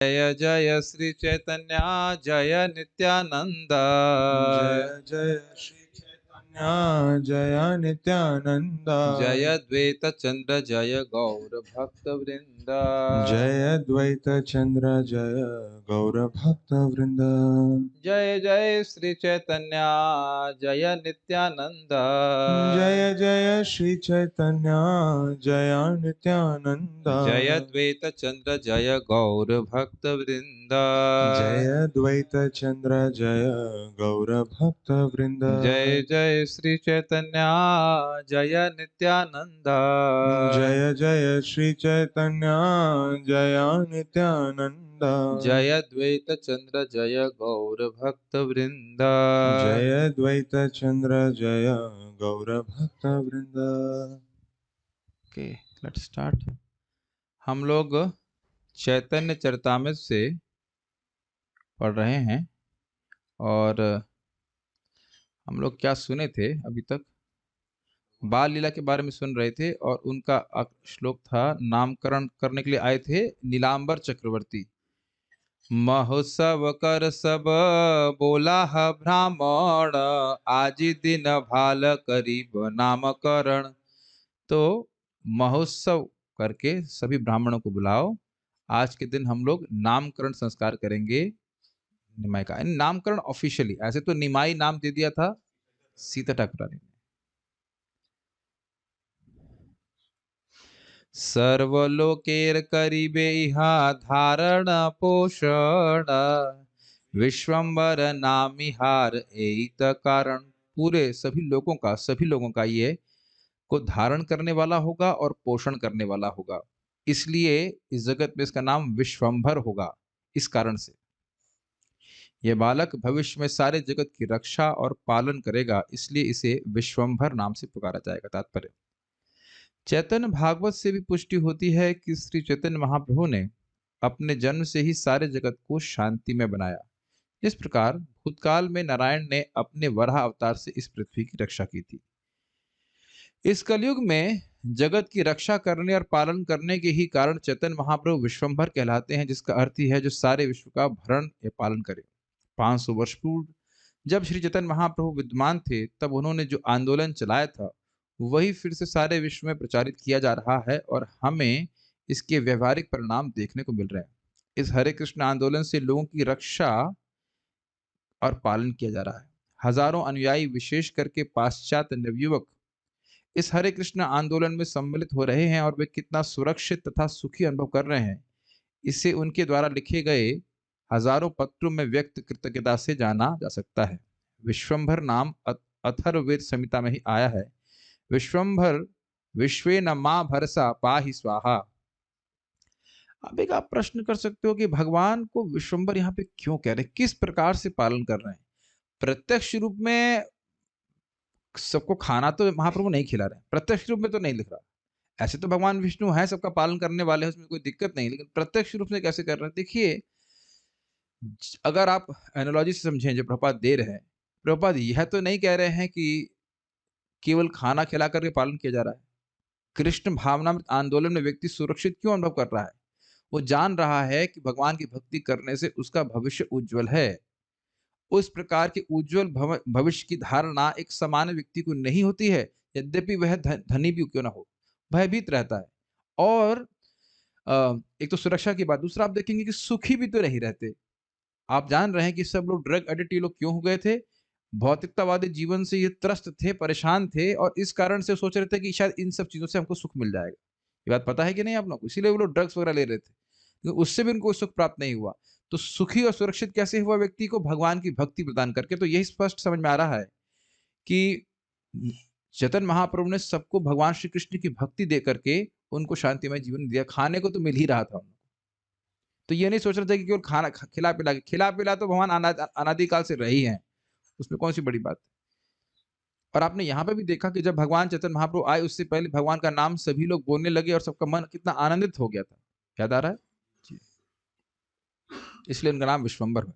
जय जय श्री चैतन्य जय नित्यानंद। जय जय श्री चैतन्य जय नित्यानंद। जय द्वैत चंद्र जय गौर भक्त वृंद। जय द्वैत चंद्र जय गौर भक्त वृंद। जय जय श्री चैतन्य जय नित्यानंद। जय जय श्री चैतन्य जय नित्यानंद। जय द्वैत चंद्र जय गौर भक्त वृंद। जय द्वैत चंद्र जय गौर भक्त वृंद। जय जय श्री चैतन्य जय नित्यानंद। जय जय श्री चैतन्य जय नित्यानंद। जय द्वैत चंद्र जय गौर भक्त वृंद। जय द्वैत चंद्र जय गौर भक्त वृंद। Okay, let's start. हम लोग चैतन्य चरितामृत से पढ़ रहे हैं और हम लोग क्या सुने थे अभी तक? बाल लीला के बारे में सुन रहे थे और उनका श्लोक था, नामकरण करने के लिए आए थे नीलांबर चक्रवर्ती। महोत्सव कर सब बोला है ब्राह्मण, आज दिन भाल करीब नामकरण। तो महोत्सव करके सभी ब्राह्मणों को बुलाओ, आज के दिन हम लोग नामकरण संस्कार करेंगे। निमाई का नामकरण ऑफिशियली, ऐसे तो निमाई नाम दे दिया था सीता ठाकुरानी ने। सर्वलोकेर करीबे इहा धारण पोषण, विश्वम्बर नामिहार एत कारण। पूरे सभी लोगों का ये को धारण करने वाला होगा और पोषण करने वाला होगा, इसलिए इस जगत में इसका नाम विश्वम्भर होगा। इस कारण से यह बालक भविष्य में सारे जगत की रक्षा और पालन करेगा, इसलिए इसे विश्वम्भर नाम से पुकारा जाएगा। तात्पर्य, चैतन्य भागवत से भी पुष्टि होती है कि श्री चैतन्य महाप्रभु ने अपने जन्म से ही सारे जगत को शांति में बनाया। इस प्रकार भूतकाल में नारायण ने अपने वराह अवतार से इस पृथ्वी की रक्षा की थी। इस कलयुग में जगत की रक्षा करने और पालन करने के ही कारण चैतन्य महाप्रभु विश्वम्भर कहलाते हैं, जिसका अर्थ ही है जो सारे विश्व का भरण या पालन करे। 500 वर्ष पूर्व जब श्री चैतन्य महाप्रभु विद्यमान थे, तब उन्होंने जो आंदोलन चलाया था वही फिर से सारे विश्व में प्रचारित किया जा रहा है और हमें इसके व्यवहारिक परिणाम देखने को मिल रहे हैं। इस हरे कृष्ण आंदोलन से लोगों की रक्षा और पालन किया जा रहा है। हजारों अनुयायी, विशेष करके पाश्चात्य नवयुवक, इस हरे कृष्ण आंदोलन में सम्मिलित हो रहे हैं और वे कितना सुरक्षित तथा सुखी अनुभव कर रहे हैं, इसे उनके द्वारा लिखे गए हजारों पत्रों में व्यक्त कृतज्ञता से जाना जा सकता है। विश्वम्भर नाम अथर्ववेद संहिता में ही आया है। विश्वम्भर विश्वे न मां भरसा पाहि स्वाहा। अब एक आप प्रश्न कर सकते हो कि भगवान को विश्वम्भर यहाँ पे क्यों कह रहे हैं, किस प्रकार से पालन कर रहे हैं? प्रत्यक्ष रूप में सबको खाना तो महाप्रभु नहीं खिला रहे हैं, प्रत्यक्ष रूप में तो नहीं लिख रहा। ऐसे तो भगवान विष्णु है, सबका पालन करने वाले हैं, उसमें कोई दिक्कत नहीं, लेकिन प्रत्यक्ष रूप से कैसे कर रहे हैं? देखिए, अगर आप एनालॉजी से समझें जो प्रभुपाद दे रहे हैं, प्रभुपाद यह तो नहीं कह रहे हैं कि केवल खाना खिला करके पालन किया जा रहा है। कृष्ण भावनामृत आंदोलन में व्यक्ति सुरक्षित क्यों अनुभव कर रहा है? वो जान रहा है कि भगवान की भक्ति करने से उसका भविष्य उज्जवल है। उस प्रकार के उज्जवल भविष्य की धारणा एक सामान्य व्यक्ति को नहीं होती है, यद्यपि वह धनी भी क्यों ना हो, भयभीत रहता है। और एक तो सुरक्षा की बात, दूसरा आप देखेंगे कि सुखी भी तो नहीं रहते। आप जान रहे हैं कि सब लोग ड्रग एडिक्ट लोग क्यों हो गए थे? भौतिकतावादी जीवन से ये त्रस्त थे, परेशान थे और इस कारण से सोच रहे थे कि शायद इन सब चीजों से हमको सुख मिल जाएगा। ये बात पता है कि नहीं आप लोग? इसीलिए वो लोग ड्रग्स वगैरह ले रहे थे, लेकिन उससे भी उनको सुख प्राप्त नहीं हुआ। तो सुखी और सुरक्षित कैसे हुआ व्यक्ति को? भगवान की भक्ति प्रदान करके। तो यही स्पष्ट समझ में आ रहा है कि चैतन्य महाप्रभु ने सबको भगवान श्री कृष्ण की भक्ति दे करके उनको शांतिमय जीवन दिया। खाने को तो मिल ही रहा था उनको, तो ये नहीं सोच रहे थे कि केवल खाना खिला पिला तो भगवान अनादिकाल से रही हैं, उसमें कौन सी बड़ी बात है। और आपने यहाँ पे भी देखा कि जब भगवान चैतन्य महाप्रभु आए, उससे पहले भगवान का नाम सभी लोग बोलने लगे और सबका मन कितना आनंदित हो गया था। याद आ रहा है जी? इसलिए उनका नाम विश्वम्भर है।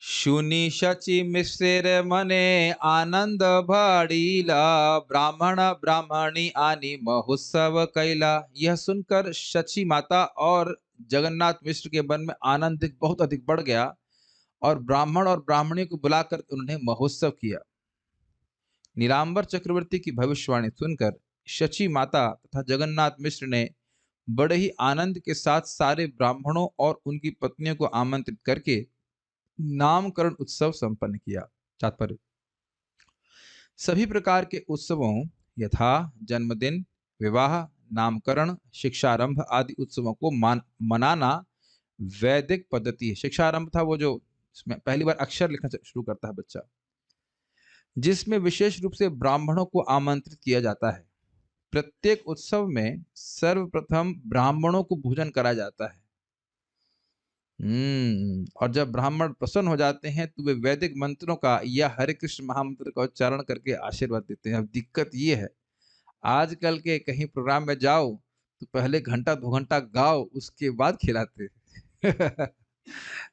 शुनि शचि मिश्र मने आनंद भड़ीला, ब्राह्मण ब्राह्मणी आनी महोत्सव कैला। यह सुनकर शची माता और जगन्नाथ मिश्र के मन में आनंद बहुत अधिक बढ़ गया और ब्राह्मण और ब्राह्मणी को बुलाकर उन्होंने महोत्सव किया। नीलांबर चक्रवर्ती की भविष्यवाणी सुनकर शची माता तथा जगन्नाथ मिश्र ने बड़े ही आनंद के साथ सारे ब्राह्मणों और उनकी पत्नियों को आमंत्रित करके नामकरण उत्सव संपन्न किया। तात्पर्य, सभी प्रकार के उत्सवों यथा जन्मदिन, विवाह, नामकरण, शिक्षारंभ आदि उत्सवों को मनाना वैदिक पद्धति है। शिक्षारंभ था वो जो इसमें पहली बार अक्षर लिखना शुरू करता है बच्चा, जिसमें विशेष रूप से ब्राह्मणों को आमंत्रित किया जाता है। प्रत्येक उत्सव में सर्वप्रथम ब्राह्मणों को भोजन कराया जाता है। और जब ब्राह्मण प्रसन्न हो जाते हैं तो वे वैदिक मंत्रों का या हरे कृष्ण महामंत्र का उच्चारण करके आशीर्वाद देते हैं। अब दिक्कत ये है, आजकल के कहीं प्रोग्राम में जाओ तो पहले घंटा 2 घंटा गाओ, उसके बाद खिलाते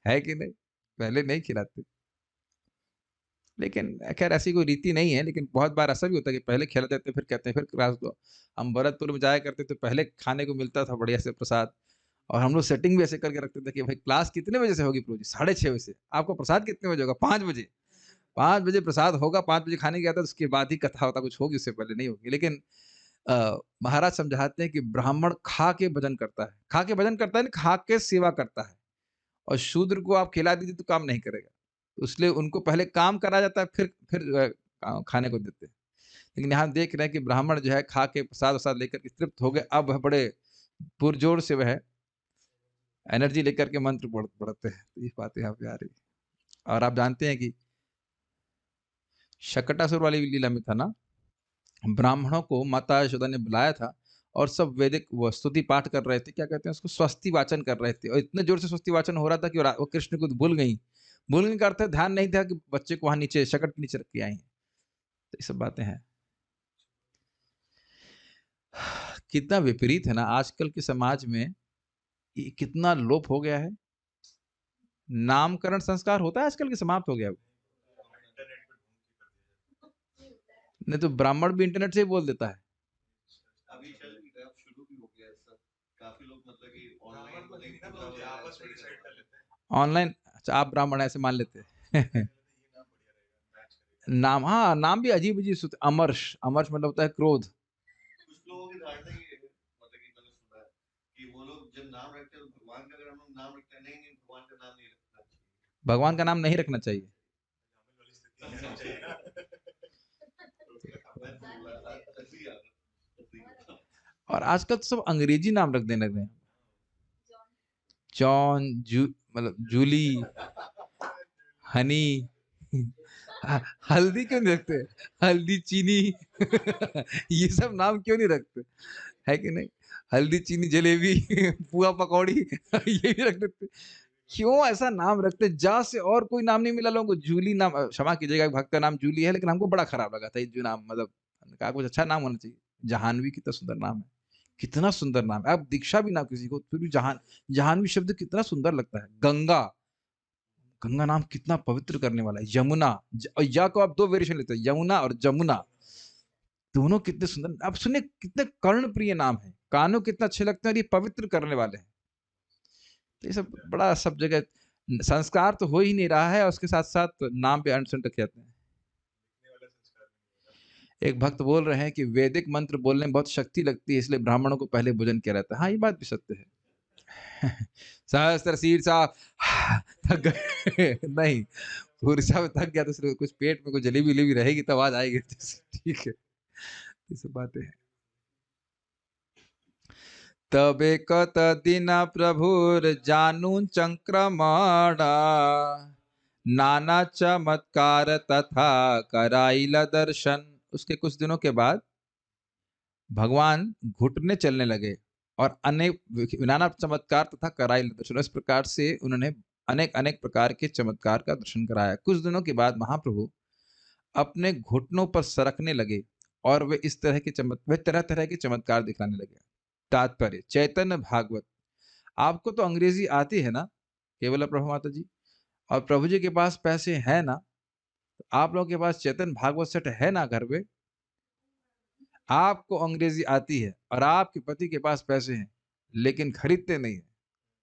है कि नहीं? पहले नहीं खिलाते। लेकिन खैर ऐसी कोई रीति नहीं है, लेकिन बहुत बार ऐसा भी होता है कि पहले खिला देते फिर कहते हैं फिर क्लास दो। हम भरतपुर में जाया करते तो पहले खाने को मिलता था बढ़िया से प्रसाद, और हम लोग सेटिंग भी ऐसे करके रखते थे कि भाई क्लास कितने बजे से होगी प्रभु जी? 6:30 बजे से। आपको प्रसाद कितने बजे होगा? 5 बजे। 5 बजे प्रसाद होगा, 5 बजे खाने गया था, उसके बाद ही कथा वथा कुछ होगी, उससे पहले नहीं होगी। लेकिन महाराज समझाते हैं कि ब्राह्मण खा के भजन करता है। खा के भजन करता है ना, खा के सेवा करता है, और शूद्र को आप खिला दीजिए तो काम नहीं करेगा। तो इसलिए उनको पहले काम कराया जाता है, फिर खाने को देते हैं। लेकिन यहाँ देख रहे हैं कि ब्राह्मण जो है खा के प्रसाद-वसाद लेकर के तृप्त हो गए, अब बड़े पुरजोर से वह एनर्जी लेकर के मंत्र पढ़ते हैं। तो ये बात यहाँ पे आ रही है। और आप जानते हैं कि शकटासुर वाली लीला में था ना, ब्राह्मणों को माता यशोदा ने बुलाया था और सब वैदिक वो स्तुति पाठ कर रहे थे, क्या कहते हैं उसको, स्वस्ति वाचन कर रहे थे, और इतने जोर से स्वस्ति वाचन हो रहा था कि वो कृष्ण को भूल गई। भूलने का अर्थ है ध्यान नहीं था कि बच्चे को वहां नीचे शकट के नीचे रख के आई हैं। तो ये सब बातें हैं। कितना विपरीत है ना आजकल के समाज में, ये कितना लोप हो गया है। नामकरण संस्कार होता है आजकल के, समाप्त हो गया। नहीं तो ब्राह्मण भी इंटरनेट से ही बोल देता है। अभी चल भी गया, शुरू भी हो गया ऐसा। काफी लोग मतलब कि ऑनलाइन, अच्छा आप ब्राह्मण ऐसे मान लेते हैं। नाम, हाँ नाम भी अजीब अजीब। अमर्ष, अमर्ष मतलब होता है क्रोध। कुछ लोगों की धारणा ये है, मतलब कि मैंने सुना है कि वो लोग जब नाम रखते हैं तो भगवान का अगर हम लोग नाम रखते हैं, नहीं नहीं भगवान का नाम नहीं रखना चाहिए। भगवान का नाम नहीं रखना चाहिए। और आजकल तो सब अंग्रेजी नाम रख देने लगे हैं। जॉन, मतलब जूली, हनी। हल्दी क्यों नहीं रखते? हल्दी, चीनी। ये सब नाम क्यों नहीं रखते, है कि नहीं? हल्दी, चीनी, जलेबी, पुआ, पकौड़ी, ये भी रख देते। क्यों ऐसा नाम रखते? जा से और कोई नाम नहीं मिला लोगों को। जूली नाम, क्षमा कीजिएगा, भक्त का नाम जूली है, लेकिन हमको बड़ा खराब लगा था ये जो नाम, मतलब कहा कुछ अच्छा नाम होना चाहिए। जहानवी कितना सुंदर नाम है, कितना सुंदर नाम है। आप दीक्षा भी ना किसी को, फिर भी जहानवी शब्द कितना सुंदर लगता है। गंगा, गंगा नाम कितना पवित्र करने वाला है। यमुना, और या को आप 2 वेरिएशन लेते हैं, यमुना और जमुना, दोनों कितने सुंदर। आप सुनिए कितने कर्ण प्रिय नाम है, कानों कितना अच्छे लगते हैं, और ये पवित्र करने वाले हैं। तो ये सब बड़ा, सब जगह संस्कार तो हो ही नहीं रहा है, और उसके साथ साथ नाम पे अनशन रखे जाते हैं। एक भक्त बोल रहे हैं कि वैदिक मंत्र बोलने में बहुत शक्ति लगती है, इसलिए ब्राह्मणों को पहले भोजन किया रहता है। हाँ, ये बात भी सत्य है। सहस्त्र शीर्षा, थक गए नहीं, पुरुषा में थक गया तो सिर्फ कुछ पेट में कुछ जलेबी वलेबी रहेगी तब आवाज आएगी। ठीक है, ये सब बातें हैं। तबे कत दिन प्रभुर जानू चंक्रमण, नाना चमत्कार तथा कराइल दर्शन। उसके कुछ दिनों के बाद भगवान घुटने चलने लगे और अनेक नाना चमत्कार तथा कराइल दर्शन, इस प्रकार से उन्होंने अनेक अनेक प्रकार के चमत्कार का दर्शन कराया। कुछ दिनों के बाद महाप्रभु अपने घुटनों पर सरकने लगे और वे इस तरह के तरह तरह के चमत्कार दिखाने लगे। तात्पर्य, चैतन्य भागवत, आपको तो अंग्रेजी आती है ना केवल प्रभु माता जी, और प्रभु जी के पास पैसे है ना, तो आप लोगों के पास चैतन्य भागवत सेट है ना घर पे। आपको अंग्रेजी आती है और आपके पति के पास पैसे हैं, लेकिन खरीदते नहीं है।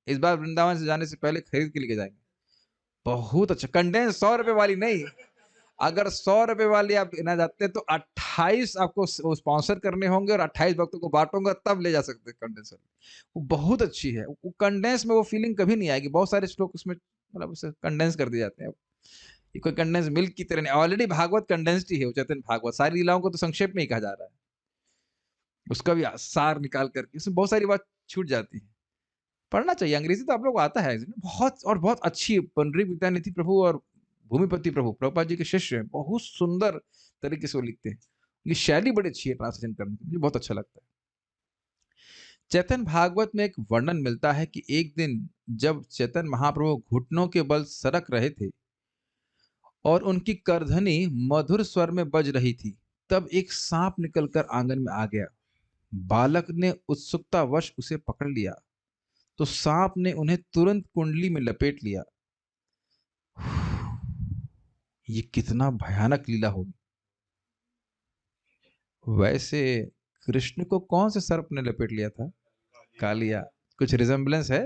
इस बार वृंदावन से जाने से पहले खरीद के लेके जाएंगे। बहुत अच्छा कंडेंस, 100 रुपए वाली नहीं। अगर 100 रुपए वाली आप लेना चाहते हैं तो 28 आपको स्पॉन्सर करने होंगे और 28 भक्तों को बांटूंगा तब ले जा सकते हैं कंडेंस वाली। वो बहुत अच्छी है। वो कंडेंस में वो फीलिंग कभी नहीं आएगी। बहुत सारे श्लोक उसमें मतलब उसे कंडेंस कर दिए जाते हैं। ये कोई कंडेंस मिल्क की तरह नहीं। ऑलरेडी भागवत कंडेंस्ड ही है, वो चैतन्य भागवत। सारी लीलाओं को तो संक्षेप में ही कहा जा रहा है। उसका भी सार निकाल करके इसमें बहुत सारी बात छूट जाती है। पढ़ना चाहिए। अंग्रेजी तो आप लोग को आता है बहुत, और बहुत अच्छी। पंडित विद्यानिधि प्रभु और भूमिपति प्रभु प्रभुपाद जी के शिष्य हैं। बहुत सुंदर तरीके से वो लिखते हैं। उनकी शैली बड़ी अच्छी है ट्रांसलेशन करने की, मुझे बहुत अच्छा लगता है। चैतन्य भागवत में एक वर्णन मिलता है कि एक दिन जब चैतन्य महाप्रभु घुटनों के बल सरक रहे थे और उनकी करधनी मधुर स्वर में बज रही थी, तब एक सांप निकलकर आंगन में आ गया। बालक ने उत्सुकतावश उसे पकड़ लिया तो सांप ने उन्हें तुरंत कुंडली में लपेट लिया। ये कितना भयानक लीला होगी। वैसे कृष्ण को कौन से सर्प ने लपेट लिया था? कालिया। कुछ रिजेम्बलेंस है?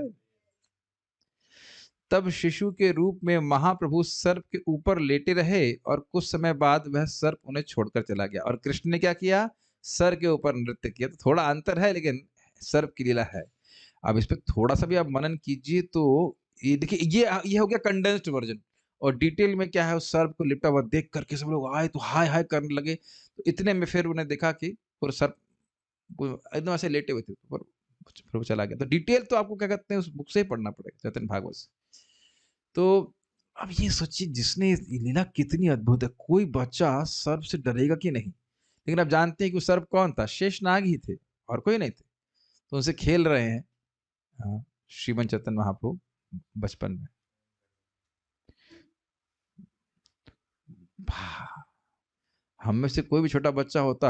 तब शिशु के रूप में महाप्रभु सर्प के ऊपर लेटे रहे और कुछ समय बाद वह सर्प उन्हें छोड़कर चला गया। और कृष्ण ने क्या किया? सर के ऊपर नृत्य किया। तो थोड़ा अंतर है लेकिन सर्प की लीला है। अब इस पे थोड़ा सा भी आप मनन कीजिए तो ये देखिए, ये हो गया कंडेंस्ड वर्जन। और डिटेल में क्या है, उस सर्प को लिपटा हुआ देख करके सब लोग आए तो हाय हाय करने लगे। तो इतने में फिर उन्हें देखा कि पूरा सर्प एकदम ऐसे लेटे हुए थे, फिर वो चला गया। तो डिटेल तो आपको क्या कहते हैं उस बुक से ही पढ़ना पड़ेगा, चैतन्य भागवत से। तो अब ये सोचिए, जिसने ये लीला कितनी अद्भुत है। कोई बच्चा सर्प से डरेगा कि नहीं? लेकिन आप जानते हैं कि वो सर्प कौन था? शेषनाग ही थे, और कोई नहीं थे। तो उनसे खेल रहे हैं श्रीमन चैतन्य महाप्रभु बचपन में। हम में से कोई भी छोटा बच्चा होता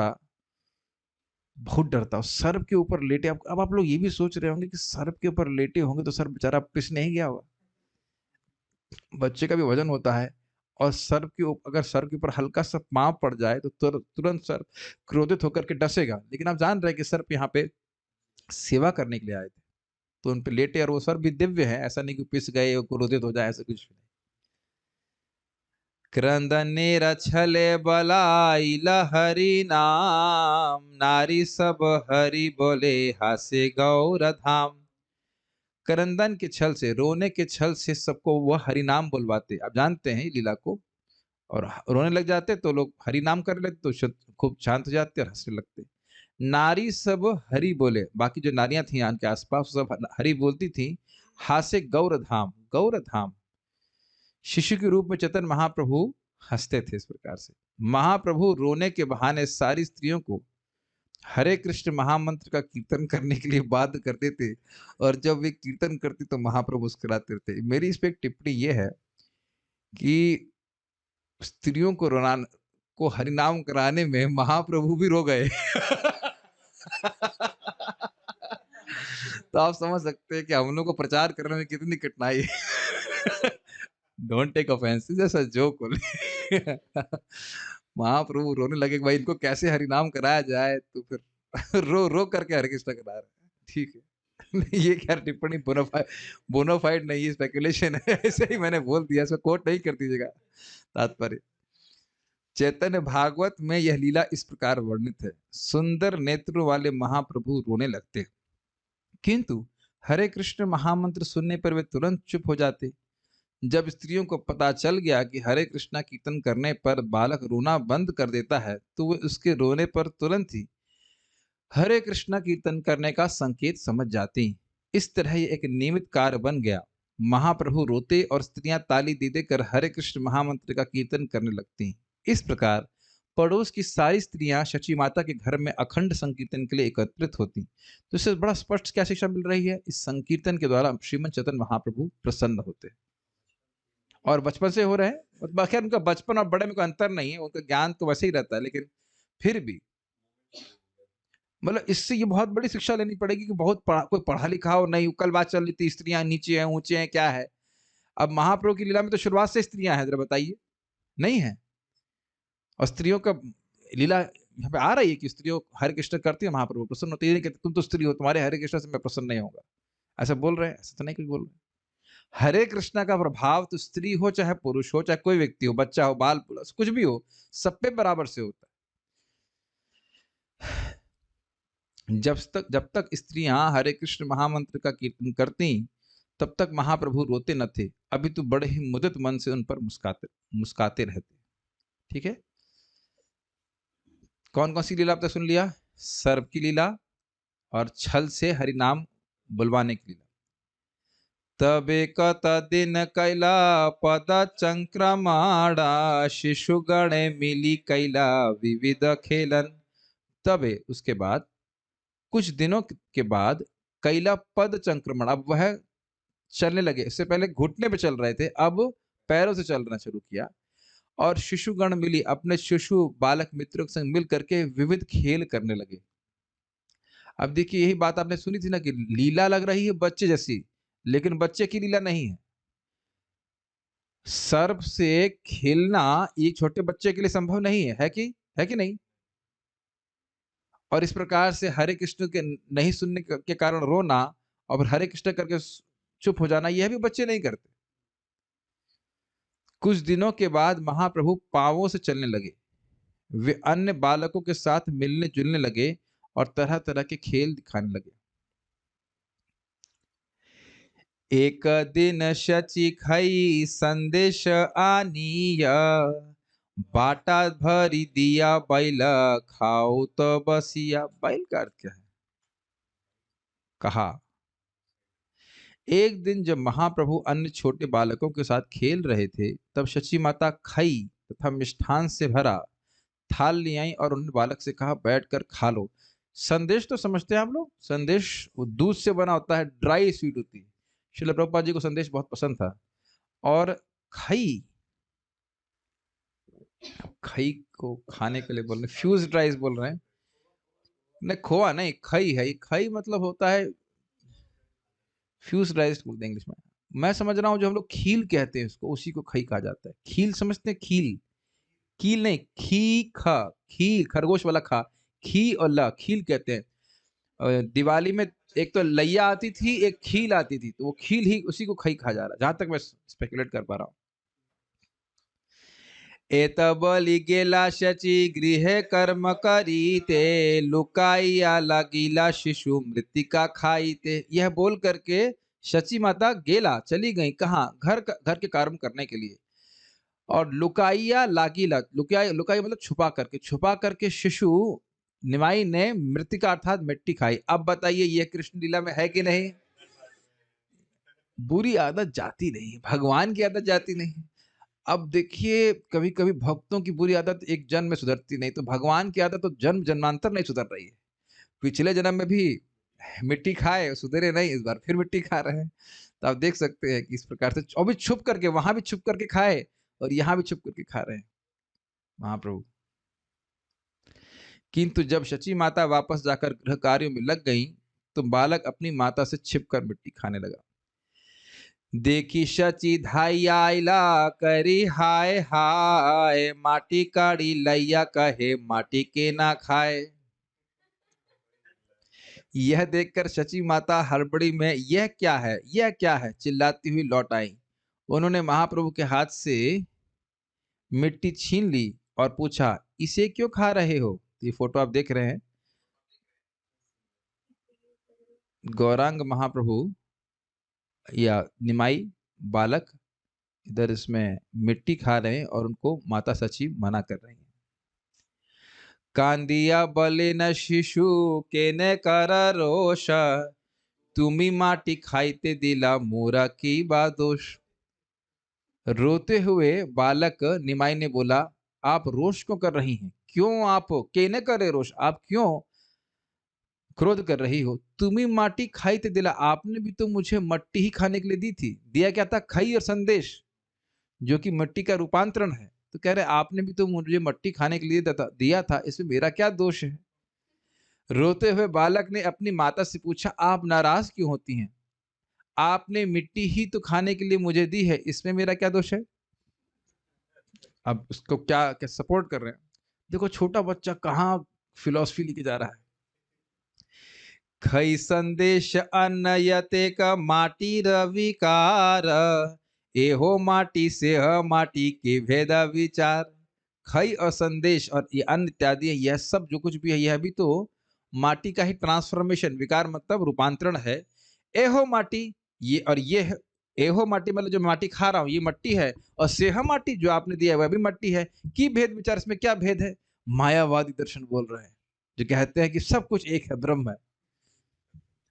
बहुत डरता। सर्प के ऊपर लेटे, अब आप लोग ये भी सोच रहे होंगे कि सर्प के ऊपर लेटे होंगे तो सर्प बेचारा पिस नहीं गया होगा। बच्चे का भी वजन होता है, और सर्प के ऊपर अगर सर्प के ऊपर हल्का सा पांव पड़ जाए तो तुरंत सर्प क्रोधित होकर के डसेगा। लेकिन आप जान रहे हैं कि सर्प यहाँ पे सेवा करने के लिए आए थे, तो उन पे लेटे। और वो सर्प भी दिव्य है, ऐसा नहीं कि पिस गए और क्रोधित हो जाए, ऐसा कुछ नहीं। क्रंदनेर छले बलाई लहरी नाम, नारी सब हरि बोले हासे गौर धाम। करंदन के छल से, रोने के छल से सबको वह हरि नाम बुलवाते। आप जानते हैं लीला को। और रोने लग जाते तो लोग हरि नाम करने लगते तो खूब शांत हो जाते और हंसने लगते। नारी सब हरि बोले, बाकी जो नारियां थी उनके आसपास सब हरि बोलती थी। हासे गौर धाम, गौर धाम। शिशु के रूप में चैतन्य महाप्रभु हंसते थे इस प्रकार से। महाप्रभु रोने के बहाने सारी स्त्रियों को हरे कृष्ण महामंत्र का कीर्तन करने के लिए बाध्य करते थे। और जब वे कीर्तन करते तो महाप्रभु मुस्कुराते थे। मेरी इस पे एक टिप्पणी यह है कि स्त्रियों को हरिनाम कराने में महाप्रभु भी रो गए। तो आप समझ सकते हैं कि हम लोग को प्रचार करने में कितनी कठिनाई है। डोंट टेक ऑफेंस, जैसा जोक। महाप्रभु रोने लगे कि भाई इनको कैसे हरिनाम कराया जाए, तो फिर रो रो करके हरे कृष्ण करा रहे हैं। ठीक है। ये क्या टिप्पणी बोनाफाइड नहीं है, स्पेकुलेशन है। ऐसे ही मैंने बोल दिया, इसको कोट नहीं कर दीजिएगा। तात्पर्य, चैतन्य भागवत में यह लीला इस प्रकार वर्णित है। सुंदर नेत्रों वाले महाप्रभु रोने लगते, किंतु हरे कृष्ण महामंत्र सुनने पर वे तुरंत चुप हो जाते। जब स्त्रियों को पता चल गया कि हरे कृष्णा कीर्तन करने पर बालक रोना बंद कर देता है, तो वे उसके रोने पर तुरंत ही हरे कृष्णा कीर्तन करने का संकेत समझ जाती। इस तरह ये एक नियमित कार्य बन गया। महाप्रभु रोते और स्त्रियां ताली दे देकर हरे कृष्ण महामंत्र का कीर्तन करने लगती। इस प्रकार पड़ोस की सारी स्त्रियां शची माता के घर में अखंड संकीर्तन के लिए एकत्रित होती। तो इससे बड़ा स्पष्ट क्या शिक्षा मिल रही है? इस संकीर्तन के द्वारा श्रीमद चैतन्य महाप्रभु प्रसन्न होते और बचपन से हो रहे हैं। खैर उनका बचपन और बड़े में कोई अंतर नहीं है, उनका ज्ञान तो वैसे ही रहता है, लेकिन फिर भी मतलब इससे ये बहुत बड़ी शिक्षा लेनी पड़ेगी कि कोई पढ़ा लिखा हो नहीं। कल बात चल रही थी स्त्रियां नीचे हैं ऊंचे हैं, क्या है? अब महाप्रभु की लीला में तो शुरुआत से स्त्रियां हैं, जरा बताइए, नहीं है? और स्त्रियों का लीला यहाँ पे आ रही है कि स्त्रियों हरे कृष्ण करती है, महाप्रभु प्रसन्न होती है। नहीं कहते तुम तो स्त्री हो, तुम्हारे हरे कृष्ण से मैं प्रसन्न नहीं होगा। ऐसा बोल रहे हैं? ऐसा तो नहीं कुछ बोल रहे। हरे कृष्णा का प्रभाव तो स्त्री हो चाहे पुरुष हो, चाहे कोई व्यक्ति हो, बच्चा हो, बाल कुछ भी हो, सब पे बराबर से होता है। जब तक स्त्रियां हरे कृष्ण महामंत्र का कीर्तन करती, तब तक महाप्रभु रोते न थे, अभी तो बड़े ही मुदित मन से उन पर मुस्काते मुस्काते रहते। ठीक है, कौन कौन सी लीला आपने सुन लिया? सर्प की लीला और छल से हरि नाम बुलवाने की लीला। तब एक दिन कैला पद चंक्रमाणा, शिशुगण मिली कैला विविध खेलन। तब उसके बाद कुछ दिनों के बाद कैला पद चंक्रमण, अब वह चलने लगे। इससे पहले घुटने पे चल रहे थे, अब पैरों से चलना शुरू किया। और शिशुगण मिली, अपने शिशु बालक मित्रों के संग मिल करके विविध खेल करने लगे। अब देखिए, यही बात आपने सुनी थी ना कि लीला लग रही है बच्चे जैसी, लेकिन बच्चे की लीला नहीं है। सर्प से खेलना एक छोटे बच्चे के लिए संभव नहीं है कि नहीं? और इस प्रकार से हरे कृष्ण के नहीं सुनने के कारण रोना और हरे कृष्ण करके चुप हो जाना, यह भी बच्चे नहीं करते। कुछ दिनों के बाद महाप्रभु पांवों से चलने लगे, वे अन्य बालकों के साथ मिलने जुलने लगे और तरह तरह के खेल दिखाने लगे। एक दिन शची खई संदेश आनिया, बाटा भरी दिया बैल खाओ तो बसिया। बैल का अर्थ क्या है? कहा, एक दिन जब महाप्रभु अन्य छोटे बालकों के साथ खेल रहे थे, तब शची माता खई तथा मिष्ठान से भरा थाल ले आई और उन्होंने बालक से कहा, बैठकर खा लो। संदेश तो समझते हैं आप लोग? संदेश वो दूध से बना होता है, ड्राई स्वीट होती है। श्रील प्रभुपाद जी को संदेश बहुत पसंद था। और खई, खई को खाने के लिए बोल रहे, फ्यूज राइस बोल रहे हैं। नहीं, खोआ नहीं, खई है। खई मतलब होता है फ्यूज राइस बोलते हैं इंग्लिश में। मैं समझ रहा हूँ जो हम लोग खील कहते हैं उसको, उसी को खई कहा जाता है। खील समझते हैं? खील, कील नहीं, खी खा, खील खरगोश वाला खा, खी और ला, खील कहते हैं। दिवाली में एक तो लैया आती थी, एक खील आती थी, तो वो खील ही उसी को खई कहा जा रहा है, जहां तक मैं स्पेकुलेट कर पा रहा हूं। एत बलि गेला शची गृह कर्म करीते, लुकाइया लगिला शिशु मृतिका खाईते। यह बोल करके शची माता गेला चली गई, कहाँ? घर के कर्म करने के लिए। और लुकाइया लागिला, लुकाई लुकाई मतलब छुपा करके शिशु निमाई ने मृतिका अर्थात मिट्टी खाई। अब बताइए, यह कृष्ण लीला में है कि नहीं? बुरी आदत जाती नहीं, भगवान की आदत जाती नहीं। अब देखिए, कभी कभी भक्तों की बुरी आदत एक जन्म में सुधरती नहीं, तो भगवान की आदत तो जन्म जन्मांतर नहीं सुधर रही है। पिछले जन्म में भी मिट्टी खाए, सुधरे नहीं, इस बार फिर मिट्टी खा रहे हैं। तो आप देख सकते हैं कि इस प्रकार से, और भी छुप करके, वहां भी छुप करके खाए और यहाँ भी छुप करके खा रहे हैं महाप्रभु। किंतु जब शची माता वापस जाकर गृह कार्यों में लग गई, तो बालक अपनी माता से छिपकर मिट्टी खाने लगा। देखी शची धाई आइला, करी हाय हाय, माटी काड़ी लैया कहे माटी के ना खाए। यह देखकर शची माता हड़बड़ी में यह क्या है चिल्लाती हुई लौट आई। उन्होंने महाप्रभु के हाथ से मिट्टी छीन ली और पूछा, इसे क्यों खा रहे हो? ये फोटो आप देख रहे हैं, गौरांग महाप्रभु या निमाई बालक इधर इसमें मिट्टी खा रहे हैं और उनको माता सची मना कर रही है। कांदिया बले न शिशु के ने कर रोष, तुम्ही माटी खाईते दिला मोरा की बादोष। रोते हुए बालक निमाई ने बोला, आप रोष क्यों कर रही हैं? क्यों आप केने करे रोष? आप क्यों क्रोध कर रही हो? तुम्ही माटी खाईते दिला, आपने भी तो मुझे मट्टी ही खाने के लिए दी थी। दिया क्या था? खई और संदेश, जो कि मिट्टी का रूपांतरण है। तो कह रहे, आपने भी तो मुझे मट्टी खाने के लिए दिया था, इसमें मेरा क्या दोष है? रोते हुए बालक ने अपनी माता से पूछा, आप नाराज क्यों होती हैं? आपने मिट्टी ही तो खाने के लिए मुझे दी है, इसमें मेरा क्या दोष है? अब उसको क्या क्या सपोर्ट कर रहे हैं। देखो, छोटा बच्चा कहाँ फिलॉसफी लेके जा रहा है। खई संदेश अन्नयते क माटी रविकार, एहो माटी से माटी के भेद विचार। खई और संदेश और ये अन्न इत्यादि है, यह सब जो कुछ भी है यह भी तो माटी का ही ट्रांसफॉर्मेशन, विकार मतलब रूपांतरण है। एहो माटी, ये और ये है, एहो माटी मतलब जो माटी खा रहा हूं ये मट्टी है, और सेह माटी जो आपने दिया है वह भी मट्टी है। की भेद विचार, इसमें क्या भेद है? मायावादी दर्शन बोल रहे हैं, जो कहते हैं कि सब कुछ एक है, ब्रह्म है।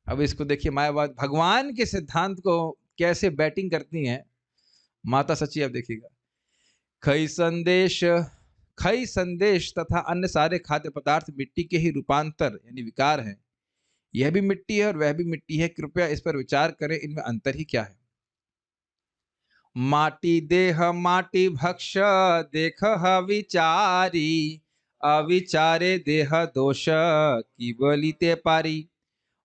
अब इसको देखिए, मायावाद भगवान के सिद्धांत को कैसे बैटिंग करती हैं माता सची। अब देखिएगा, खई संदेश, खई संदेश तथा अन्य सारे खाद्य पदार्थ मिट्टी के ही रूपांतर यानी विकार हैं। यह भी मिट्टी है और वह भी मिट्टी है, कृपया इस पर विचार करें, इनमें अंतर ही क्या है? माटी देह माटी भक्ष देख विचारी, अविचारे देह दोष की बलिते पारी।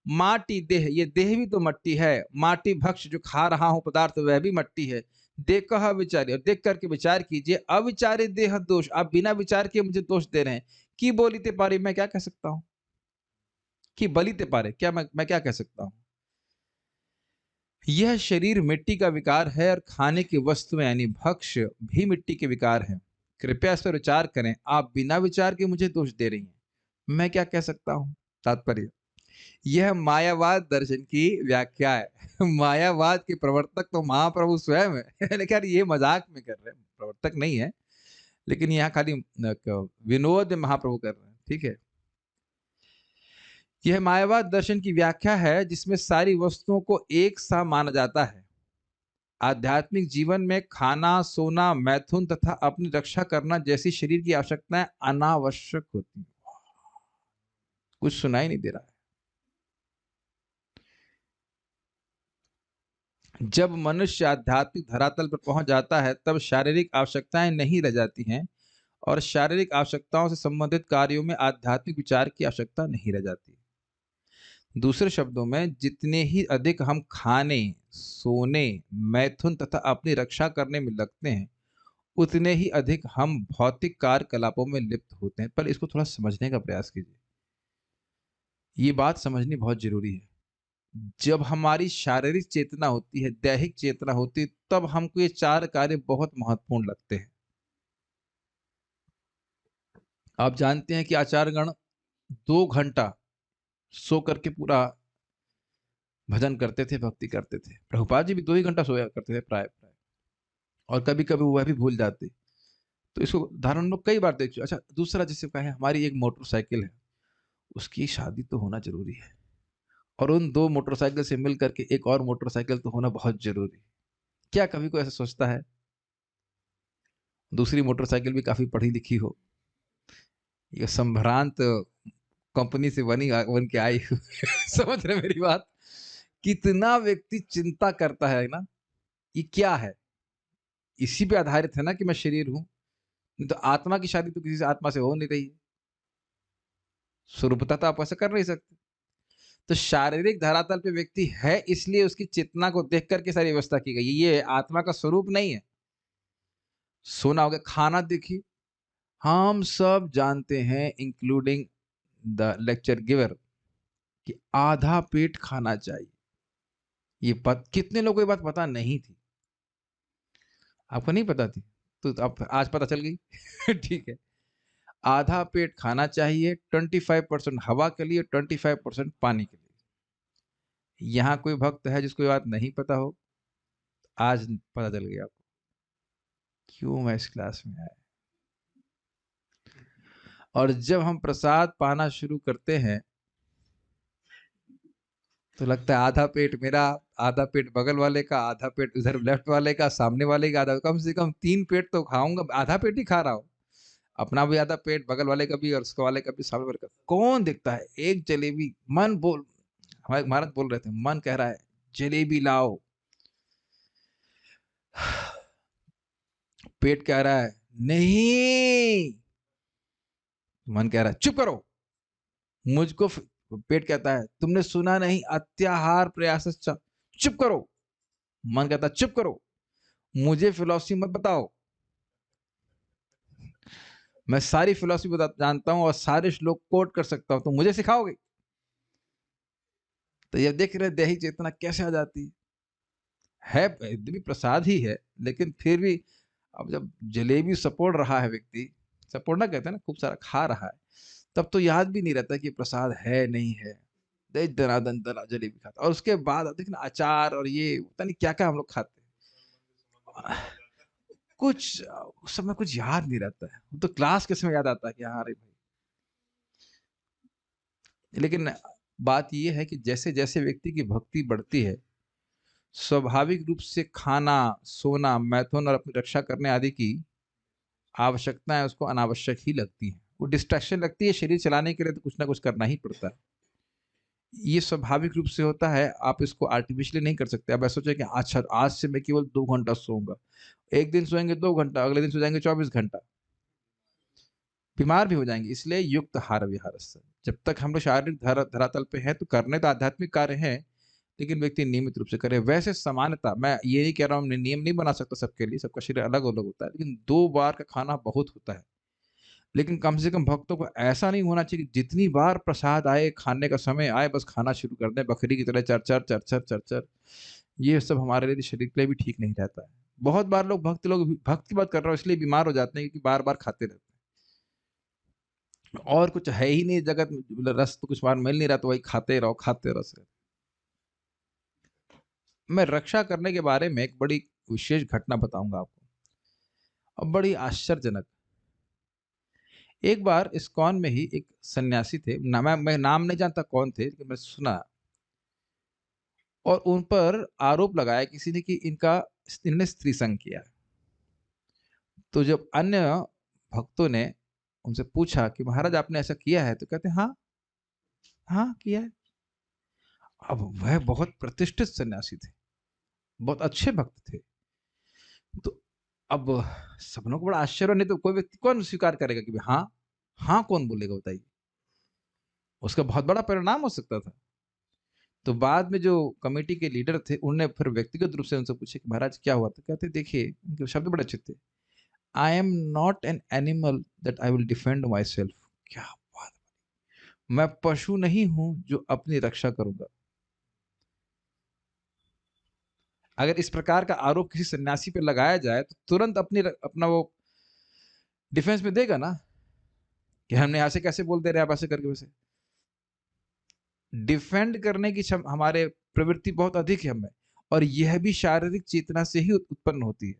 माटी देह, ये देह भी तो मट्टी है, माटी भक्ष जो खा रहा हूं पदार्थ वह भी मट्टी है। देख विचारी, और देख करके विचार कीजिए, अविचारे देह दोष, आप बिना विचार के मुझे दोष दे रहे हैं। की बोलीते पारे, मैं क्या कह सकता हूं? कि बलिते पारे, क्या मैं क्या कह सकता हूं? यह शरीर मिट्टी का विकार है और खाने की वस्तुएं यानी भक्ष भी मिट्टी के विकार हैं। कृपया इस पर विचार करें, आप बिना विचार के मुझे दोष दे रही हैं, मैं क्या कह सकता हूं? तात्पर्य, यह मायावाद दर्शन की व्याख्या है। मायावाद के प्रवर्तक तो महाप्रभु स्वयं है। लेकिन यार ये मजाक में कर रहे हैं, प्रवर्तक नहीं है, लेकिन यहाँ खाली विनोद में महाप्रभु कर रहे हैं, ठीक है। यह मायावाद दर्शन की व्याख्या है जिसमें सारी वस्तुओं को एक सा माना जाता है। आध्यात्मिक जीवन में खाना, सोना, मैथुन तथा अपनी रक्षा करना जैसी शरीर की आवश्यकताएं अनावश्यक होती हैं। कुछ सुनाई नहीं दे रहा है। जब मनुष्य आध्यात्मिक धरातल पर पहुंच जाता है तब शारीरिक आवश्यकताएं नहीं रह जाती हैं, और शारीरिक आवश्यकताओं से संबंधित कार्यों में आध्यात्मिक विचार की आवश्यकता नहीं रह जाती। दूसरे शब्दों में, जितने ही अधिक हम खाने, सोने, मैथुन तथा अपनी रक्षा करने में लगते हैं, उतने ही अधिक हम भौतिक कार्यकलापों में लिप्त होते हैं। पर इसको थोड़ा समझने का प्रयास कीजिए, ये बात समझनी बहुत जरूरी है। जब हमारी शारीरिक चेतना होती है, दैहिक चेतना होती है, तब हमको ये चार कार्य बहुत महत्वपूर्ण लगते हैं। आप जानते हैं कि आचार्यगण 2 घंटा सो करके पूरा भजन करते थे, भक्ति करते थे। प्रभुपाद जी भी 2 ही घंटा सोया करते थे प्राय प्राय, और कभी कभी वह भी भूल जाते। तो इसको उदाहरण लोग कई बार देख चुके। अच्छा, दूसरा जिससे कहा है, हमारी एक मोटरसाइकिल है, उसकी शादी तो होना जरूरी है, और उन 2 मोटरसाइकिल से मिल करके एक और मोटरसाइकिल तो होना बहुत जरूरी है। क्या कभी कोई ऐसा सोचता है? दूसरी मोटरसाइकिल भी काफी पढ़ी लिखी हो, ये संभ्रांत कंपनी से बन के आई हो। समझ रहे मेरी बात? कितना व्यक्ति चिंता करता है ना, ये क्या है? इसी पे आधारित है ना कि मैं शरीर हूं। नहीं तो आत्मा की शादी तो किसी से आत्मा से हो नहीं रही है, स्वरूपता तो आप ऐसा कर नहीं सकते। तो शारीरिक धरातल पे व्यक्ति है, इसलिए उसकी चेतना को देख करके सारी व्यवस्था की गई। ये आत्मा का स्वरूप नहीं है। सोना हो गया, खाना देखिए, हम सब जानते हैं इंक्लूडिंग द लेक्चर गिवर कि आधा पेट खाना चाहिए। ये कितने लोगों को ये बात पता नहीं थी? आपको नहीं पता थी? तो अब आज पता चल गई। ठीक है, आधा पेट खाना चाहिए, 25% हवा के लिए, 25% पानी के लिए। यहाँ कोई भक्त है जिसको ये बात नहीं पता हो? आज पता चल गया आपको क्यों मैं इस क्लास में आया। और जब हम प्रसाद पाना शुरू करते हैं तो लगता है आधा पेट मेरा, आधा पेट बगल वाले का, आधा पेट उधर लेफ्ट वाले का, सामने वाले का, आधा, कम से कम 3 पेट तो खाऊंगा। आधा पेट ही खा रहा हूँ, अपना भी आधा पेट, बगल वाले का भी, और उसके वाले का भी, सामने वाले का। कौन देखता है? एक जलेबी, मन बोल, हमारे महाराज बोल रहे थे, मन कह रहा है जलेबी लाओ, पेट कह रहा है नहीं, मन कह रहा है चुप करो। मुझको पेट कहता है तुमने सुना नहीं, अत्याहार प्रयास, चुप करो। मन कहता है चुप करो, मुझे फिलॉसफी मत बताओ, मैं सारी फिलॉसफी जानता हूं और सारे श्लोक कोट कर सकता हूं, तो मुझे सिखाओगे? तो ये देख रहे दही चेतना कैसे आ जाती है यद्यपि प्रसाद ही है, लेकिन फिर भी अब जब जलेबी सपोड़ रहा है व्यक्ति, सपोड़ना कहते हैं ना, खूब सारा खा रहा है, तब तो याद भी नहीं रहता कि प्रसाद है नहीं है। दही दनादन दना जलेबी खाता, और उसके बाद देखना अचार और ये पता नहीं क्या क्या हम लोग खाते हैं। कुछ उस समय कुछ याद नहीं रहता है, वो तो क्लास के समय याद आता है कि हाँ अरे भाई। लेकिन बात ये है कि जैसे जैसे व्यक्ति की भक्ति बढ़ती है, स्वाभाविक रूप से खाना, सोना, मैथुन और अपनी रक्षा करने आदि की आवश्यकताएं उसको अनावश्यक ही लगती हैं। वो डिस्ट्रैक्शन लगती है, शरीर चलाने के लिए तो कुछ ना कुछ करना ही पड़ता है। ये स्वाभाविक रूप से होता है, आप इसको आर्टिफिशियली नहीं कर सकते। अब ऐसा सोचे कि अच्छा आज से मैं केवल 2 घंटा सोऊंगा, एक दिन सोएंगे 2 घंटा, अगले दिन सो जाएंगे 24 घंटा, बीमार भी हो जाएंगे। इसलिए युक्त आहार विहारस्य, जब तक हम लोग शारीरिक धरातल पे हैं तो करने तो आध्यात्मिक कार्य हैं, लेकिन व्यक्ति नियमित रूप से करे। वैसे समानता, मैं ये नहीं कह रहा हूँ नियम नहीं बना सकता सबके लिए, सबका शरीर अलग अलग होता है, लेकिन 2 बार का खाना बहुत होता है। लेकिन कम से कम भक्तों को ऐसा नहीं होना चाहिए कि जितनी बार प्रसाद आए, खाने का समय आए, बस खाना शुरू कर दें बकरी की तरह, चर चर चर चर चर। ये सब हमारे लिए, शरीर के लिए भी ठीक नहीं रहता है। बहुत बार लोग भक्त की बात कर रहा हूँ इसलिए बीमार हो जाते हैं क्योंकि बार बार खाते रहते हैं, और कुछ है ही नहीं जगत में, मतलब रस तो कुछ बार मिल नहीं रहा तो वही खाते रहो, खाते रस रहे। मैं रक्षा करने के बारे में एक बड़ी विशेष घटना बताऊंगा आपको, अब बड़ी आश्चर्यजनक। एक बार इस्कॉन में ही एक सन्यासी थे, मैं नाम नहीं जानता कौन थे, लेकिन मैं सुना, और उन पर आरोप लगाया किसी ने कि इनने स्त्री संग किया है। तो जब अन्य भक्तों ने उनसे पूछा कि महाराज आपने ऐसा किया है, तो कहते हैं हाँ हाँ किया है। अब वह बहुत प्रतिष्ठित सन्यासी थे, बहुत अच्छे भक्त थे। तो अब सबनों को बड़ा आश्चर्य, नहीं तो कोई व्यक्ति कौन स्वीकार करेगा कि हाँ हाँ, कौन बोलेगा बताइए, उसका बहुत बड़ा परिणाम हो सकता था। तो बाद में जो कमेटी के लीडर थे उन्होंने फिर व्यक्तिगत रूप से उनसे पूछे कि महाराज क्या हुआ, तो कहते देखिए, उनके शब्द बड़े अच्छे थे, I am not an animal that I will defend my self. क्या बात, मैं पशु नहीं हूं जो अपनी रक्षा करूंगा। अगर इस प्रकार का आरोप किसी सन्यासी पे लगाया जाए तो तुरंत अपना वो डिफेंस में देगा ना, कि हमने ऐसे कैसे बोल दे रहे आप ऐसे करके। वैसे डिफेंड करने की हमारे प्रवृत्ति बहुत अधिक है हमें, और यह भी शारीरिक चेतना से ही उत्पन्न होती है।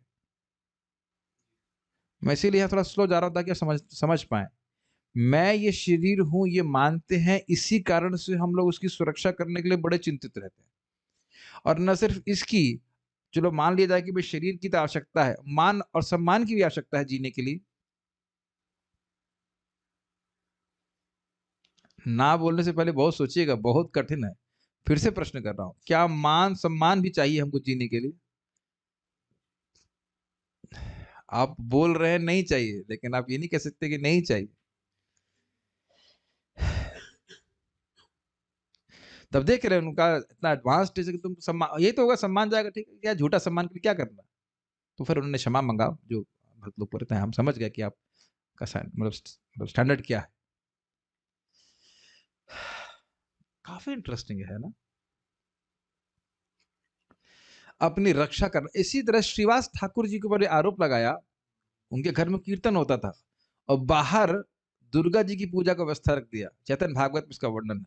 मैं इसीलिए यहाँ थोड़ा स्लो जा रहा हूँ ताकि आप समझ पाए। मैं ये शरीर हूं ये मानते हैं, इसी कारण से हम लोग उसकी सुरक्षा करने के लिए बड़े चिंतित रहते हैं। और न सिर्फ इसकी, चलो मान लिया जाए कि भाई शरीर की तो आवश्यकता है, मान और सम्मान की भी आवश्यकता है जीने के लिए। ना बोलने से पहले बहुत सोचिएगा, बहुत कठिन है। फिर से प्रश्न कर रहा हूं, क्या मान सम्मान भी चाहिए हमको जीने के लिए? आप बोल रहे हैं नहीं चाहिए, लेकिन आप ये नहीं कह सकते कि नहीं चाहिए। तब देख रहे हैं उनका इतना एडवांस है कि तुम सम्मान, ये तो होगा सम्मान जाएगा, ठीक है, क्या झूठा सम्मान के लिए क्या करना। तो फिर उन्होंने क्षमा मांगा, जो भक्त लोग बोलते हैं हम समझ गए कि आपका मतलब स्टैंडर्ड क्या है। काफी इंटरेस्टिंग है ना, अपनी रक्षा करना। इसी तरह श्रीवास ठाकुर जी के ऊपर आरोप लगाया, उनके घर में कीर्तन होता था और बाहर दुर्गा जी की पूजा का व्यवस्था रख दिया, चैतन्य भागवत में इसका वर्णन है।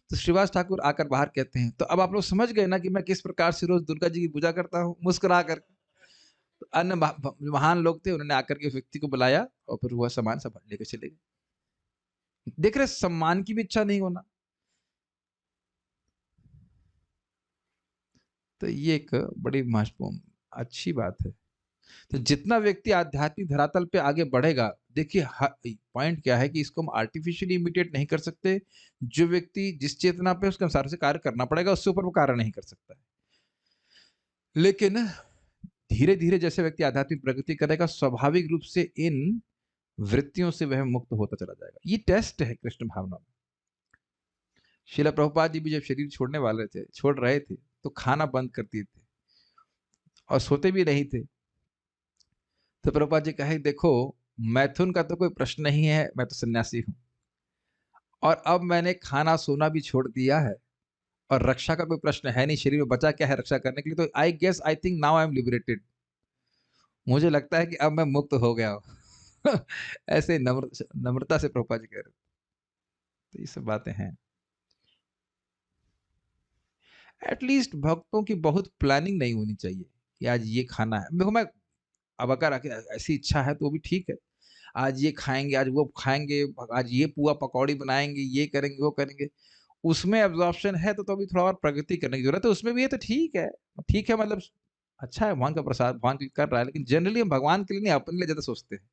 तो श्रीवास ठाकुर आकर बाहर कहते हैं, तो अब आप लोग समझ गए ना कि मैं किस प्रकार से रोज दुर्गा जी की पूजा करता हूँ, मुस्कुरा कर। तो अन्य महान लोग थे, उन्होंने आकर के उस व्यक्ति को बुलाया और फिर वह सामान सब लेकर चले गए। देख रहे सम्मान की भी इच्छा नहीं होना। तो ये एक बड़ी महत्वपूर्ण अच्छी बात है। तो जितना व्यक्ति आध्यात्मिक धरातल पे आगे बढ़ेगा, देखिए पॉइंट क्या है कि इसको हम आर्टिफिशियली इमिटेट नहीं कर सकते। जो व्यक्ति जिस चेतना पे, उसके अनुसार से कार्य करना पड़ेगा, उससे ऊपर वो कार्य नहीं कर सकता है। लेकिन धीरे धीरे जैसे व्यक्ति आध्यात्मिक प्रगति करेगा, स्वाभाविक रूप से इन वृत्तियों से वह मुक्त होता चला जाएगा। ये टेस्ट है कृष्ण भावना में। श्रील प्रभुपाद जी भी जब शरीर छोड़ रहे थे, तो खाना बंद कर दिए थे और सोते भी नहीं थे। तो प्रभुपाद जी कहे, देखो मैथुन का तो कोई प्रश्न नहीं है, मैं तो सन्यासी हूं, और अब मैंने खाना सोना भी छोड़ दिया है, और रक्षा का कोई प्रश्न है नहीं, शरीर में बचा क्या है रक्षा करने के लिए। तो I guess I think now I am liberated. मुझे लगता है कि अब मैं मुक्त हो गया हूँ। ऐसे नम्रता से प्रभुपाद जी कह रहे थे। तो ये सब बातें हैं। एटलीस्ट भक्तों की बहुत प्लानिंग नहीं होनी चाहिए कि आज ये खाना है। देखो मैं अब अगर ऐसी इच्छा है तो वो भी ठीक है। आज ये खाएँगे, आज वो खाएँगे, आज ये पुआ पकौड़ी बनाएँगे, ये करेंगे, वो करेंगे। उसमें एब्ज़ॉर्प्शन है तो अभी थोड़ा और प्रगति करने की ज़रूरत है। उसमें भी है तो ठीक है। ठीक है मतलब अच्छा है, भगवान का प्रसाद भगवान के लिए कर रहा है, लेकिन जनरली हम भगवान के लिए नहीं अपने लिए ज़्यादा सोचते हैं।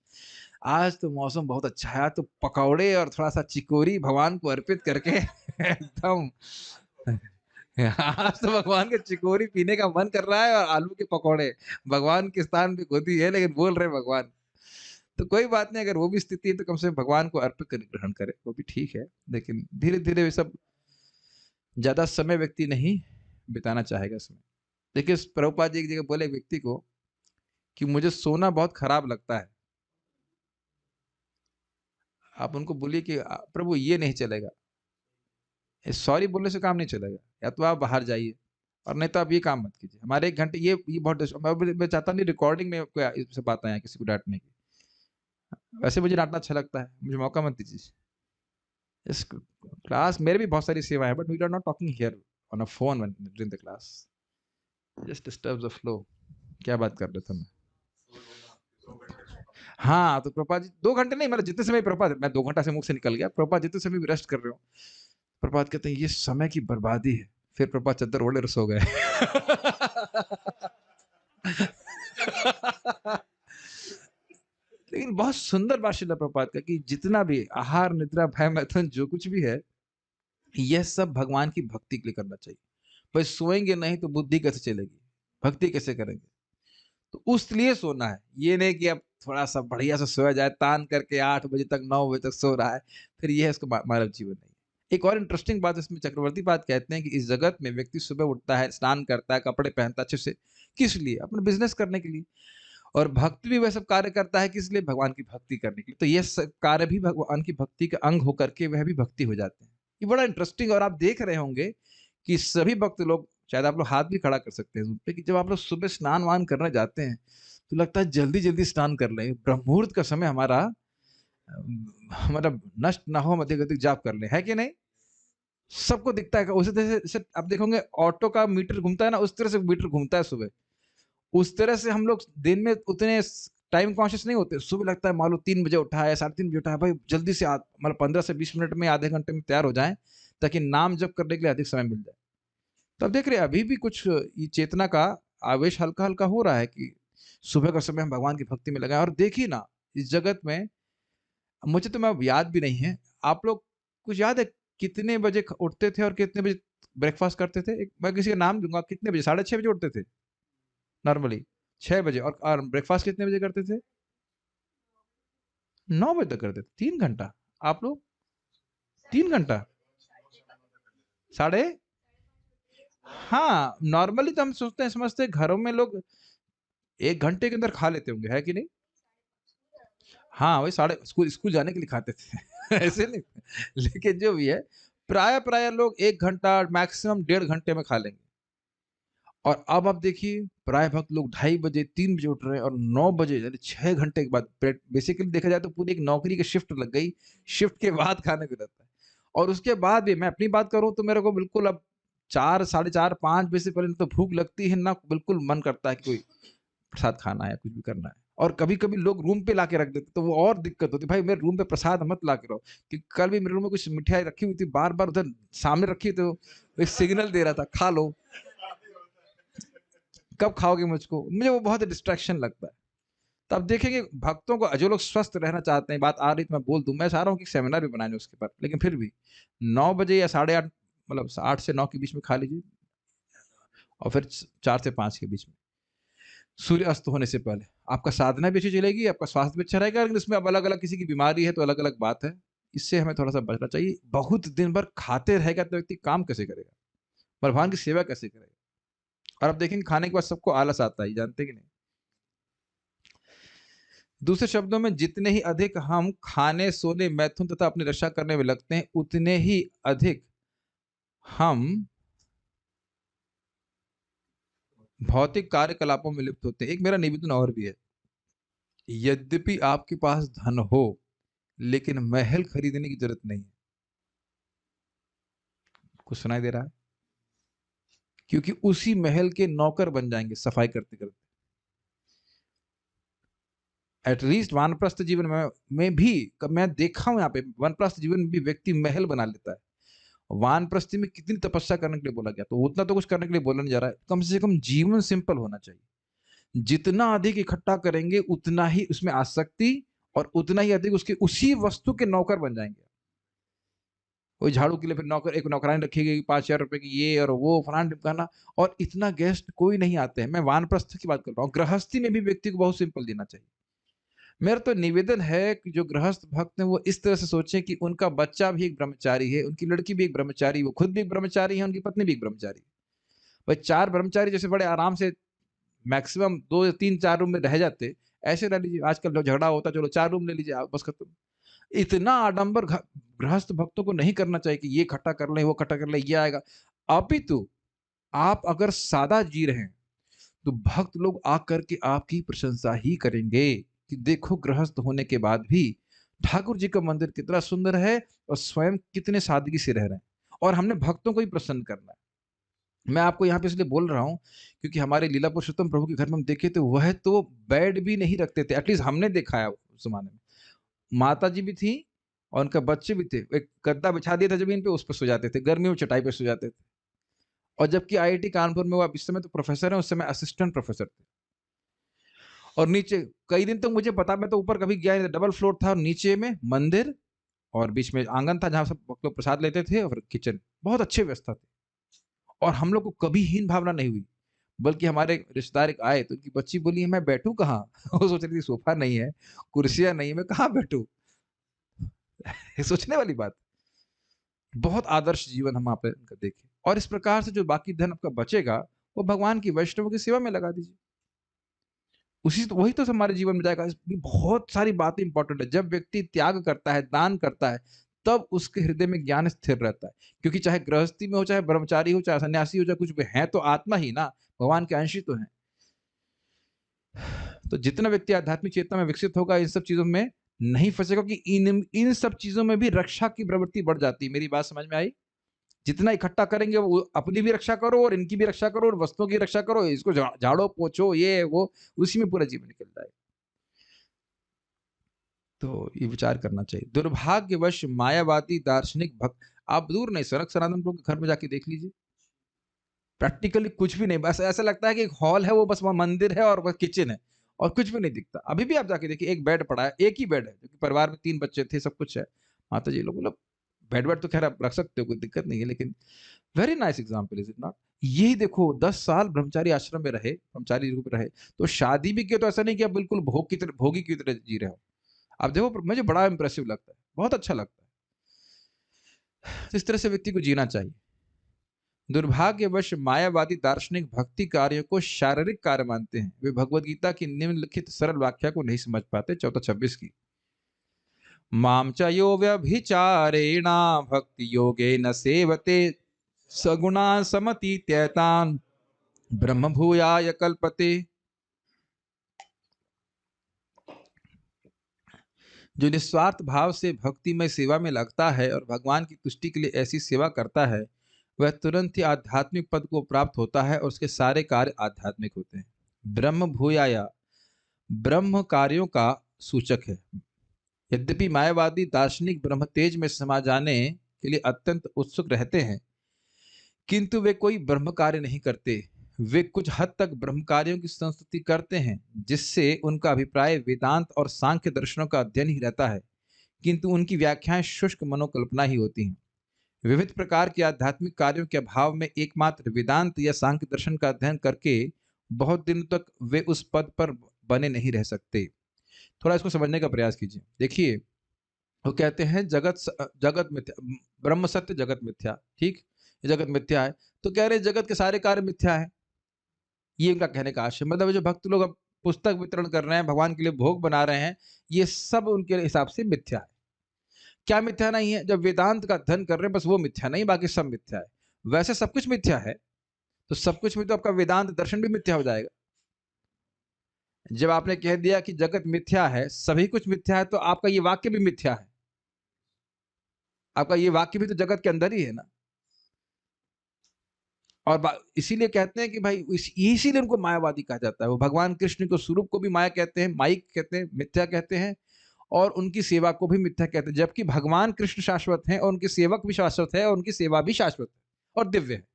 आज तो मौसम बहुत अच्छा है, आज तो पकौड़े और थोड़ा-सा चिकोरी भगवान को अर्पित करके एकदम आज तो भगवान के चिकोरी पीने का मन कर रहा है और आलू के पकौड़े। भगवान के स्थान पे खुद ही है लेकिन बोल रहे हैं भगवान। तो कोई बात नहीं, अगर वो भी स्थिति है तो कम से कम भगवान को अर्पित कर ग्रहण करे, वो भी ठीक है। लेकिन धीरे-धीरे ये सब ज़्यादा समय व्यक्ति नहीं बिताना चाहेगा इसमें। देखिए प्रभुपाद जी एक जगह बोले एक व्यक्ति को कि मुझे सोना बहुत खराब लगता है। आप उनको बोलिए कि प्रभु ये नहीं चलेगा। सॉरी बोलने से काम नहीं चलेगा। या तो आप बाहर जाइए और नहीं तो आप ये काम मत कीजिए। हमारे 1 घंटे ये बहुत मैं चाहता नहीं रिकॉर्डिंग में कोई इससे बात आए किसी को डाँटने की। वैसे मुझे डाँटना अच्छा लगता है, मुझे मौका मत दीजिए। इस क्लास मेरे भी बहुत सारी सेवाएँ हैं but we are not talking here on a phone when during the class. Just disturbs the flow. क्या बात कर रहे थे मैं? हाँ, तो प्रभुपाद जी 2 घंटे नहीं मतलब जितने समय प्रभुपाद मैं 2 घंटा से मुँह से निकल गया। प्रभुपाद जितने समय भी रेस्ट कर रहे हो, प्रभुपाद कहते हैं ये समय की बर्बादी है। फिर प्रभुपाद चद्दर ओढ़े और सो गए। लेकिन बहुत सुंदर बात श्रील प्रभुपाद का कि जितना भी आहार, निद्रा, भय, मैथुन जो कुछ भी है, यह सब भगवान की भक्ति के लिए करना चाहिए। भाई सोएँगे नहीं तो बुद्धि कैसे चलेगी? भक्ति कैसे करेंगे? तो उस लिए सोना है। ये नहीं कि अब थोड़ा-सा बढ़िया से सोया जाए, तान करके 8 बजे तक 9 बजे तक सो रहा है, फिर ये है इसका मानव जीवन नहीं है। एक और इंटरेस्टिंग बात इसमें चक्रवर्ती पाद कहते हैं कि इस जगत में व्यक्ति सुबह उठता है, स्नान करता है, कपड़े पहनता है अच्छे से, किस लिए? अपना बिज़नेस करने के लिए। और भक्त भी वह सब कार्य करता है किस लिए? भगवान की भक्ति करने के लिए। तो ये सब कार्य भी भगवान की भक्ति का अंग होकर के वह भी भक्ति हो जाते हैं। ये बड़ा इंटरेस्टिंग और आप देख रहे होंगे कि सभी भक्त लोग शायद आप लोग हाथ भी खड़ा कर सकते हैं उन पे कि जब आप लोग सुबह स्नान-वान करने जाते हैं, तो लगता है जल्दी-जल्दी स्नान कर लें। ब्रह्ममुहूर्त का समय हमारा मतलब नष्ट ना हो, हम अधिक-अधिक जाप कर लें, है कि नहीं? सबको दिखता है कि उसी तरह से जैसे आप देखोगे ऑटो का मीटर घूमता है ना, उस तरह से मीटर घूमता है सुबह। उस तरह से हम लोग दिन में उतने टाइम कॉन्शियस नहीं होते। सुबह लगता है मान लो 3 बजे उठा है, साढ़े 3 बजे उठा है, भाई जल्दी से मतलब 15 से 20 मिनट में, आधे घंटे में तैयार हो जाएँ, ताकि नाम जप करने के लिए अधिक समय मिल जाए। तो आप देख रहे हैं अभी भी कुछ ये चेतना का आवेश हल्का-हल्का हो रहा है कि सुबह का समय हम भगवान की भक्ति में लगाएँ और देखिए ना, इस जगत में मुझे तो मैं अब याद भी नहीं है, आप लोग कुछ याद है कितने बजे उठते थे और कितने बजे ब्रेकफ़ास्ट करते थे? एक मैं किसी का नाम लूँगा, कितने बजे? साढ़े 6 बजे उठते थे नॉर्मली, 6 बजे और ब्रेकफ़ास्ट कितने बजे करते थे? 9 बजे तक करते थे, 3 घंटा। आप लोग? 3 घंटा? साढ़े हाँ, नॉर्मली तो हम सोचते हैं समझते हैं घरों में लोग 1 घंटे के अंदर खा लेते होंगे, है कि नहीं? हाँ, वही साढ़े स्कूल स्कूल जाने के लिए खाते थे। ऐसे नहीं, लेकिन जो भी है, प्रायः लोग 1 घंटा मैक्सिमम 1.5 घंटे में खा लेंगे। और अब आप देखिए, प्राय भक्त लोग 2:30 बजे, 3 बजे उठ रहे हैं और 9 बजे यानी 6 घंटे के बाद बेसिकली देखा जाए तो पूरी एक नौकरी की शिफ्ट लग गई, शिफ्ट के बाद खाने को रहता है। और उसके बाद भी मैं अपनी बात करूँ तो मेरे को बिल्कुल अब 4, साढ़े 4, 5 बजे से पहले ना तो भूख लगती है, ना बिल्कुल मन करता है कि कोई प्रसाद खाना है, कुछ भी करना है। और कभी-कभी लोग रूम पे लाके रख देते, तो वो और दिक्कत होती है, भाई मेरे रूम पे प्रसाद मत ला के रहो। कि कल भी मेरे रूम में कुछ मिठाई रखी हुई थी, बार-बार उधर सामने रखी तो एक सिग्नल दे रहा था, खा लो। कब खाओगे मुझको? मुझे वो बहुत डिस्ट्रैक्शन लगता है। तो अब देखेंगे भक्तों को जो लोग स्वस्थ रहना चाहते हैं, बात आ रही तो मैं बोल दूँ, मैं चाह रहा हूँ कि सेमिनार भी बनाएँ उसके ऊपर, लेकिन फिर भी 9 बजे या साढ़े 8 मतलब 8 से 9 के बीच में खा लीजिए और फिर 4 से 5 के बीच में। सूर्य अस्त होने से पहले। आपका साधना भी अच्छी चलेगी, आपका स्वास्थ्य भी अच्छा रहेगा, लेकिन इसमें अब अलग-अलग किसी की बीमारी है तो अलग-अलग बात है। इससे हमें थोड़ा-सा बचना चाहिए। बहुत दिन भर खाते रहेगा तो व्यक्ति काम कैसे करेगा? भगवान की सेवा कैसे करेगा? और आप देखेंगे खाने के बाद सबको आलस आता है, जानते हैं कि नहीं? दूसरे शब्दों में जितने ही अधिक हम खाने, सोने, मैथुन तथा अपनी रक्षा करने में लगते हैं, उतने ही अधिक हम भौतिक कार्यकलापों में लिप्त होते हैं। एक मेरा निवेदन और भी है, यद्यपि आपके पास धन हो लेकिन महल खरीदने की जरूरत नहीं है। कुछ सुनाई दे रहा है? क्योंकि उसी महल के नौकर बन जाएंगे सफाई करते करते। एटलीस्ट वानप्रस्थ जीवन में भी मैं देखा हूं, यहाँ पे वानप्रस्थ जीवन में भी व्यक्ति महल बना लेता है। वानप्रस्थी में कितनी तपस्या करने के लिए बोला गया, तो उतना तो कुछ करने के लिए बोला नहीं जा रहा है। कम से कम जीवन सिंपल होना चाहिए। जितना अधिक इकट्ठा करेंगे उतना ही उसमें आसक्ति, और उतना ही अधिक उसके उसी वस्तु के नौकर बन जाएंगे। वही झाड़ू के लिए फिर नौकर, एक नौकरानी रखी गई 5,000 रुपए की, ये और वो फलाना ढिमकाना, और इतना गेस्ट कोई नहीं आते हैं। मैं वानप्रस्थ की बात कर रहा हूँ। गृहस्थी में भी व्यक्ति को बहुत सिंपल देना चाहिए। मेरा तो निवेदन है कि जो गृहस्थ भक्त हैं वो इस तरह से सोचें कि उनका बच्चा भी एक ब्रह्मचारी है, उनकी लड़की भी एक ब्रह्मचारी, वो खुद भी एक ब्रह्मचारी है, उनकी पत्नी भी एक ब्रह्मचारी है। भाई 4 ब्रह्मचारी जैसे बड़े आराम से मैक्सिमम 2 3 4 रूम में रह जाते, ऐसे रह लीजिए। आजकल जो झगड़ा होता है, चलो 4 रूम ले लीजिए, बस खत्म। इतना आडंबर गृहस्थ भक्तों को नहीं करना चाहिए कि ये इकट्ठा कर ले, वो इकट्ठा कर ले, ये आएगा। अपितु आप अगर सादा जी रहे हैं तो भक्त लोग आकर के आपकी प्रशंसा ही करेंगे कि देखो गृहस्थ होने के बाद भी ठाकुर जी का मंदिर कितना सुंदर है और स्वयं कितने सादगी से रह रहे हैं। और हमने भक्तों को ही प्रसन्न करना है। मैं आपको यहाँ पे इसलिए बोल रहा हूँ क्योंकि हमारे लीला पुरुषोत्तम प्रभु के घर में हम देखे तो वह तो बेड भी नहीं रखते थे। एटलीस्ट हमने देखा है उस जमाने में। माता जी भी थी और उनका बच्चे भी थे। एक गद्दा बिछा दिया था जमीन पे, उस पर सो जाते थे। गर्मी में चटाई पे सो जाते थे। और जबकि आईआईटी कानपुर में वो अब इस समय तो प्रोफेसर है, उस समय असिस्टेंट प्रोफेसर थे। और नीचे कई दिन तक मुझे पता, मैं तो ऊपर कभी गया नहीं, डबल फ्लोर था और नीचे में मंदिर और बीच में आंगन था जहां सब लोग प्रसाद लेते थे, और किचन बहुत अच्छे व्यवस्था थे। और हम लोग को कभी हीन भावना नहीं हुई। बल्कि हमारे रिश्तेदार एक आए तो उनकी बच्ची बोली मैं बैठूं कहाँ? वो सोच रही थी सोफा नहीं है, कुर्सियां नहीं है, मैं कहाँ बैठूं? सोचने वाली बात। बहुत आदर्श जीवन हम आप देखें। और इस प्रकार से जो बाकी धन आपका बचेगा वो भगवान की वैष्णव की सेवा में लगा दीजिए। उसी तो वही तो हमारे जीवन में जाएगा। बहुत सारी बातें इंपॉर्टेंट है। जब व्यक्ति त्याग करता है, दान करता है, तब उसके हृदय में ज्ञान स्थिर रहता है। क्योंकि चाहे गृहस्थी में हो, चाहे ब्रह्मचारी हो, चाहे सन्यासी हो, चाहे कुछ भी है, तो आत्मा ही ना, भगवान के अंश ही तो है। तो जितना व्यक्ति आध्यात्मिक चेतना में विकसित होगा, इन सब चीजों में नहीं फंसेगा कि इन सब चीजों में भी रक्षा की प्रवृत्ति बढ़ जाती है। मेरी बात समझ में आई? जितना इकट्ठा करेंगे वो अपनी भी रक्षा करो और इनकी भी रक्षा करो और वस्तुओं की रक्षा करो, इसको झाड़ो पोछो, ये वो, उसी में पूरा जीवन निकल जाएगा। तो ये विचार करना चाहिए। दुर्भाग्यवश मायावादी दार्शनिक भक्त, आप दूर नहीं, सनक सनातन प्रभु के घर में जाके देख लीजिए, प्रैक्टिकली कुछ भी नहीं। बस ऐसा लगता है कि एक हॉल है, वो बस वहां मंदिर है और वह किचन है, और कुछ भी नहीं दिखता। अभी भी आप जाके देखिए, एक बेड पड़ा है, एक ही बेड है, क्योंकि परिवार में 3 बच्चे थे, सब कुछ है। माता जी लोग मतलब बेड वेड तो खैर आप रख सकते हो, कोई दिक्कत नहीं है, लेकिन very nice example is it not? यही देखो 10 साल ब्रह्मचारी आश्रम में रहे, ब्रह्मचारी रूप में रहे, तो शादी भी किया तो ऐसा नहीं कि आप बिल्कुल भोग की तरह, भोगी की तरह जी रहे हो। आप देखो, मुझे बड़ा इंप्रेसिव लगता है, बहुत अच्छा लगता है। तो इस तरह से व्यक्ति को जीना चाहिए। दुर्भाग्यवश मायावादी दार्शनिक भक्ति कार्यों को शारीरिक कार्य मानते हैं। वे भगवत गीता की निम्नलिखित सरल व्याख्या को नहीं समझ पाते। 14:26 की, माम च यो व्यभिचारेण भक्ति योगे न सेवते सगुणा समतीत्येतान् ब्रह्म भूयाय कल्पते। जो निस्वार्थ भाव से भक्ति में सेवा में लगता है और भगवान की तुष्टि के लिए ऐसी सेवा करता है, वह तुरंत ही आध्यात्मिक पद को प्राप्त होता है और उसके सारे कार्य आध्यात्मिक होते हैं। ब्रह्म भूयाया ब्रह्म कार्यों का सूचक है। यद्यपि मायावादी दार्शनिक ब्रह्म तेज में समा जाने के लिए अत्यंत उत्सुक रहते हैं, किंतु वे कोई ब्रह्म कार्य नहीं करते। वे कुछ हद तक ब्रह्म कार्यों की संस्तुति करते हैं, जिससे उनका अभिप्राय वेदांत और सांख्य दर्शनों का अध्ययन ही रहता है, किंतु उनकी व्याख्याएं शुष्क मनोकल्पना ही होती हैं। विविध प्रकार के आध्यात्मिक कार्यों के अभाव में एकमात्र वेदांत या सांख्य दर्शन का अध्ययन करके बहुत दिन तक वे उस पद पर बने नहीं रह सकते। थोड़ा इसको समझने का प्रयास कीजिए। देखिए, वो कहते हैं जगत मिथ्या, ब्रह्म सत्य जगत मिथ्या, ठीक, जगत मिथ्या है, तो कह रहे जगत के सारे कार्य मिथ्या है। ये उनका कहने का आशय, मतलब जो भक्त लोग अब पुस्तक वितरण कर रहे हैं, भगवान के लिए भोग बना रहे हैं, ये सब उनके हिसाब से मिथ्या है। क्या मिथ्या नहीं है? जब वेदांत का अध्ययन कर रहे हैं बस वो मिथ्या नहीं, बाकी सब मिथ्या है। वैसे सब कुछ मिथ्या है, तो सब कुछ में तो आपका वेदांत दर्शन भी मिथ्या हो जाएगा। जब आपने कह दिया कि जगत मिथ्या है, सभी कुछ मिथ्या है, तो आपका ये वाक्य भी मिथ्या है। आपका ये वाक्य भी तो जगत के अंदर ही है ना। और इसीलिए कहते हैं कि भाई इसीलिए उनको मायावादी कहा जाता है। वो भगवान कृष्ण को स्वरूप को भी माया कहते हैं, माइक कहते हैं, मिथ्या कहते हैं, और उनकी सेवा को भी मिथ्या कहते हैं। जबकि भगवान कृष्ण शाश्वत हैं और उनके सेवक भी शाश्वत है और उनकी सेवा भी शाश्वत है और दिव्य है।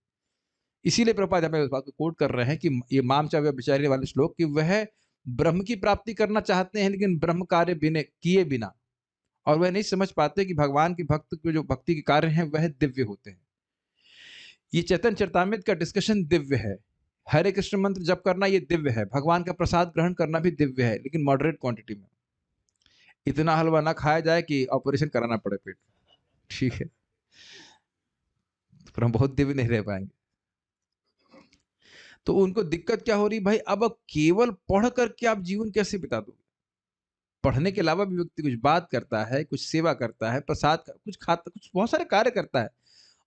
इसीलिए प्रभुपाद हमें उस बात को कोट कर रहे हैं कि ये मामचा व्यभिचारी वाले श्लोक कि वह ब्रह्म की प्राप्ति करना चाहते हैं लेकिन ब्रह्म कार्य किए बिना, और वह नहीं समझ पाते कि भगवान की भक्त के जो भक्ति के कार्य हैं वह दिव्य होते हैं। ये चैतन्य चरितामृत का डिस्कशन दिव्य है। हरे कृष्ण मंत्र जप करना ये दिव्य है, भगवान का प्रसाद ग्रहण करना भी दिव्य है, लेकिन मॉडरेट क्वांटिटी में। इतना हलवा ना खाया जाए कि ऑपरेशन कराना पड़े पेट, ठीक है, पर हम बहुत दिव्य नहीं रह पाएंगे। तो उनको दिक्कत क्या हो रही भाई, अब केवल पढ़ करके आप जीवन कैसे बिता दोगे? पढ़ने के अलावा भी व्यक्ति कुछ बात करता है, कुछ सेवा करता है, प्रसाद कुछ खाता, कुछ बहुत सारे कार्य करता है,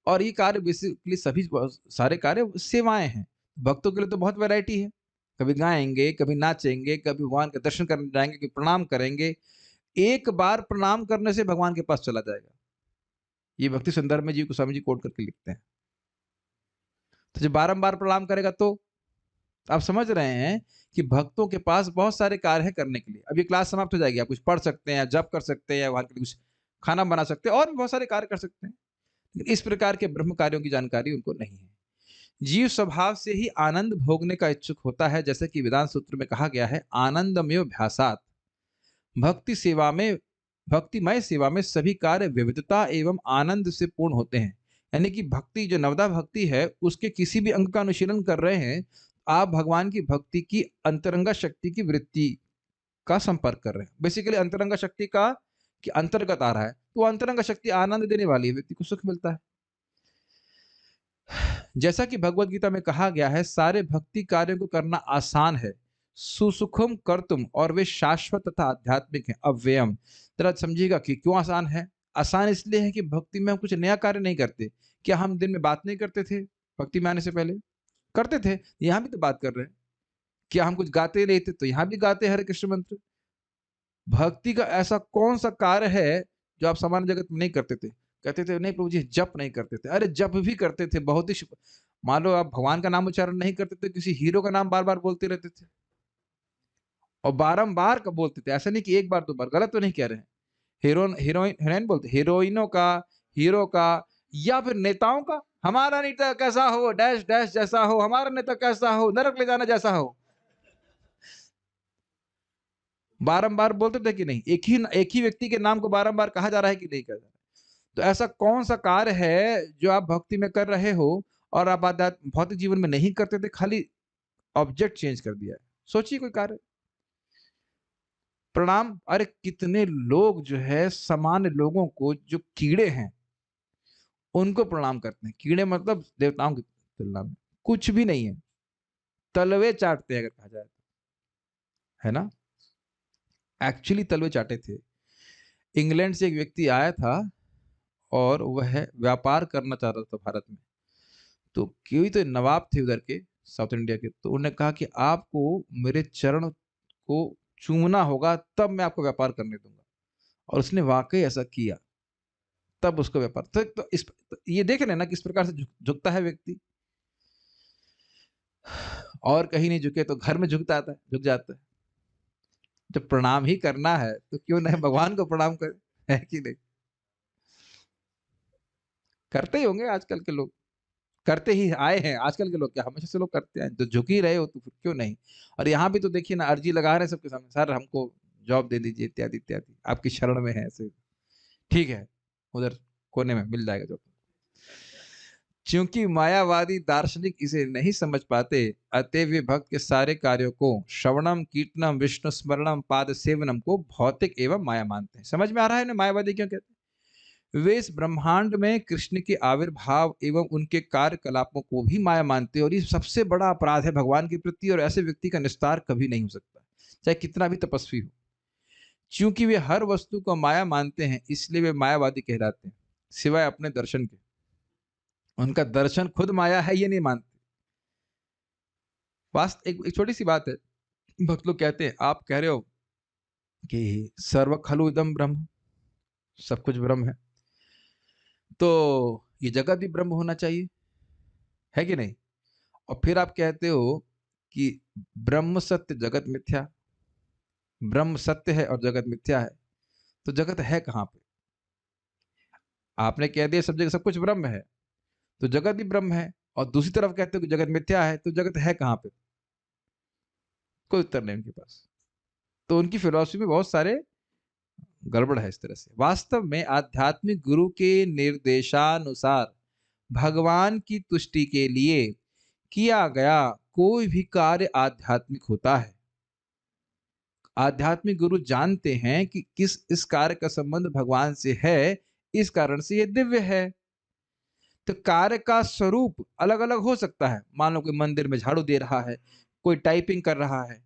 और ये कार्य बेसिकली सभी सारे कार्य सेवाएं हैं। भक्तों के लिए तो बहुत वैरायटी है, कभी गाएंगे, कभी नाचेंगे, कभी भगवान का दर्शन करने जाएंगे, कभी प्रणाम करेंगे। एक बार प्रणाम करने से भगवान के पास चला जाएगा, ये भक्ति संदर्भ में जी गोस्वामी जी कोट करके लिखते हैं। तो जब बारंबार प्रणाम करेगा तो आप समझ रहे हैं कि भक्तों के पास बहुत सारे कार्य हैं करने के लिए। अब ये क्लास समाप्त हो जाएगी, आप कुछ पढ़ सकते हैं, जप कर सकते हैं, वहां के लिए कुछ खाना बना सकते हैं, और भी बहुत सारे कार्य कर सकते हैं, लेकिन इस प्रकार के ब्रह्म कार्यों की जानकारी उनको नहीं है। जीव स्वभाव से ही आनंद भोगने का इच्छुक होता है, जैसे कि वेदांत सूत्र में कहा गया है, आनंदमय भ्यासात। भक्ति सेवा में, भक्तिमय सेवा में सभी कार्य विविधता एवं आनंद से पूर्ण होते हैं। यानी कि भक्ति जो नवदा भक्ति है, उसके किसी भी अंग का अनुशीलन कर रहे हैं, आप भगवान की भक्ति की अंतरंगा शक्ति की वृत्ति का संपर्क कर रहे हैं। बेसिकली अंतरंगा शक्ति का कि अंतर्गत आ रहा है, तो अंतरंगा शक्ति आनंद देने वाली है, व्यक्ति को सुख मिलता है। जैसा कि भगवत गीता में कहा गया है, सारे भक्ति कार्यों को करना आसान है, सुसुखम कर तुम, और वे शाश्वत तथा आध्यात्मिक हैं, अव्ययम। जरा समझिएगा कि क्यों आसान है। आसान इसलिए है कि भक्ति में हम कुछ नया कार्य नहीं करते। क्या हम दिन में बात नहीं करते थे? भक्ति में आने से पहले करते थे, यहाँ भी तो बात कर रहे हैं। क्या हम कुछ गाते नहीं थे? तो यहाँ भी गाते हरे कृष्ण मंत्र। भक्ति का ऐसा कौन सा कार्य है जो आप सामान्य जगत में नहीं करते थे? कहते थे नहीं प्रभु जी जप नहीं करते थे। अरे जप भी करते थे, बहुत ही। मान लो आप भगवान का नाम उच्चारण नहीं करते थे, किसी हीरो का नाम बार बार बोलते रहते थे, और बारंबार का बोलते थे। ऐसा नहीं कि एक बार दो बार, गलत तो नहीं कह रहे हैं। हीरोइन बोलते, हीरोइनों का, हीरो का, या फिर नेताओं का। हमारा नेता कैसा हो, डैश डैश जैसा हो, हमारा नेता कैसा हो, नरक ले जाना जैसा हो। बारंबार बोलते थे कि नहीं? एक ही व्यक्ति के नाम को बारंबार कहा जा रहा है कि नहीं कहा जा रहा है? तो ऐसा कौन सा कार्य है जो आप भक्ति में कर रहे हो और आप भौतिक जीवन में नहीं करते थे, खाली ऑब्जेक्ट चेंज कर दिया है? सोचिए कोई कार्य। प्रणाम, अरे कितने लोग जो है सामान्य लोगों को, जो कीड़े हैं उनको प्रणाम करते हैं। कीड़े मतलब देवताओं की तुलना में कुछ भी नहीं है, तलवे चाटते हैं अगर कहा जाए तो, है ना? एक्चुअली तलवे चाटे थे। इंग्लैंड से एक व्यक्ति आया था और वह व्यापार करना चाह रहा था भारत में। तो कोई तो नवाब थे उधर के, साउथ इंडिया के, तो उन्होंने कहा कि आपको मेरे चरण को चूमना होगा, तब मैं आपको व्यापार करने दूंगा। और उसने वाकई ऐसा किया, तब उसको व्यापार। तो ये देख रहे हैं ना किस प्रकार से झुकता है व्यक्ति। और कहीं नहीं झुके तो घर में झुक जाता है। जब प्रणाम ही करना है तो क्यों नहीं भगवान को प्रणाम कर, है कि नहीं? करते ही होंगे आजकल के लोग, करते ही आए हैं आजकल के लोग, क्या हमेशा से लोग करते हैं? तो झुक ही रहे हो तो फिर क्यों नहीं। और यहाँ भी तो देखिए ना, अर्जी लगा रहे हैं सबके सामने, सर हमको जॉब दे दीजिए, इत्यादि इत्यादि, आपकी शरण में है ऐसे। ठीक है, उधर कोने में मिल जाएगा जॉब। क्योंकि मायावादी दार्शनिक इसे नहीं समझ पाते, अतएव वे भक्त के सारे कार्यों को, श्रवणम कीर्तनम विष्णु स्मरणम पाद सेवनम को भौतिक एवं माया मानते हैं। समझ में आ रहा है ना मायावादी क्यों कहते हैं? वे इस ब्रह्मांड में कृष्ण के आविर्भाव एवं उनके कार्यकलापों को भी माया मानते हैं, और ये सबसे बड़ा अपराध है भगवान के प्रति, और ऐसे व्यक्ति का निस्तार कभी नहीं हो सकता, चाहे कितना भी तपस्वी हो। क्योंकि वे हर वस्तु को माया मानते हैं, इसलिए वे मायावादी कहलाते हैं, सिवाय अपने दर्शन के। उनका दर्शन खुद माया है ये नहीं मानते। एक छोटी सी बात है, भक्त लोग कहते हैं, आप कह रहे हो कि सर्व खलु इदम ब्रह्म, सब कुछ ब्रह्म है, तो ये जगत भी ब्रह्म होना चाहिए, है कि नहीं? और फिर आप कहते हो कि ब्रह्म सत्य जगत मिथ्या, ब्रह्म सत्य है और जगत मिथ्या है, तो जगत है कहाँ पे? आपने कह दिया सब जगह सब कुछ ब्रह्म है, तो जगत भी ब्रह्म है, और दूसरी तरफ कहते हो कि जगत मिथ्या है, तो जगत है कहाँ पे? कोई उत्तर नहीं उनके पास। तो उनकी फिलॉसफी में बहुत सारे गड़बड़ है इस तरह से। वास्तव में आध्यात्मिक गुरु के निर्देशानुसार भगवान की तुष्टि के लिए किया गया कोई भी कार्य आध्यात्मिक होता है। आध्यात्मिक गुरु जानते हैं कि इस कार्य का संबंध भगवान से है, इस कारण से ये दिव्य है। तो कार्य का स्वरूप अलग अलग हो सकता है, मान लो कोई मंदिर में झाड़ू दे रहा है, कोई टाइपिंग कर रहा है,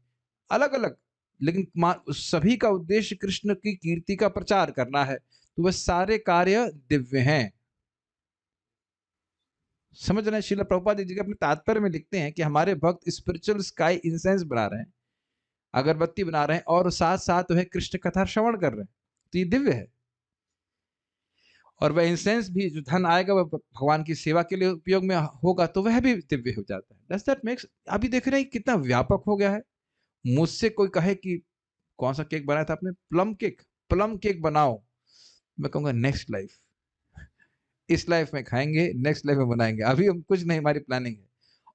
अलग अलग, लेकिन सभी का उद्देश्य कृष्ण की कीर्ति का प्रचार करना है, तो वह सारे कार्य दिव्य हैं। समझ रहे हैं? श्रील प्रभुपाद जी अपने तात्पर्य में लिखते हैं कि हमारे भक्त स्पिरिचुअल स्काई इंसेंस बना रहे हैं, अगरबत्ती बना रहे हैं, और साथ साथ वह कृष्ण कथा श्रवण कर रहे हैं, तो ये दिव्य है। और वह इंसेंस भी जो धन आएगा वह भगवान की सेवा के लिए उपयोग में होगा, तो वह भी दिव्य हो जाता है। Does that makes? अभी देख रहे हैं कितना व्यापक हो गया है। मुझसे कोई कहे कि कौन सा केक बनाया था आपने? प्लम केक बनाओ, मैं कहूंगा नेक्स्ट लाइफ, इस लाइफ में खाएंगे, नेक्स्ट लाइफ में बनाएंगे, अभी हम कुछ नहीं, हमारी प्लानिंग है।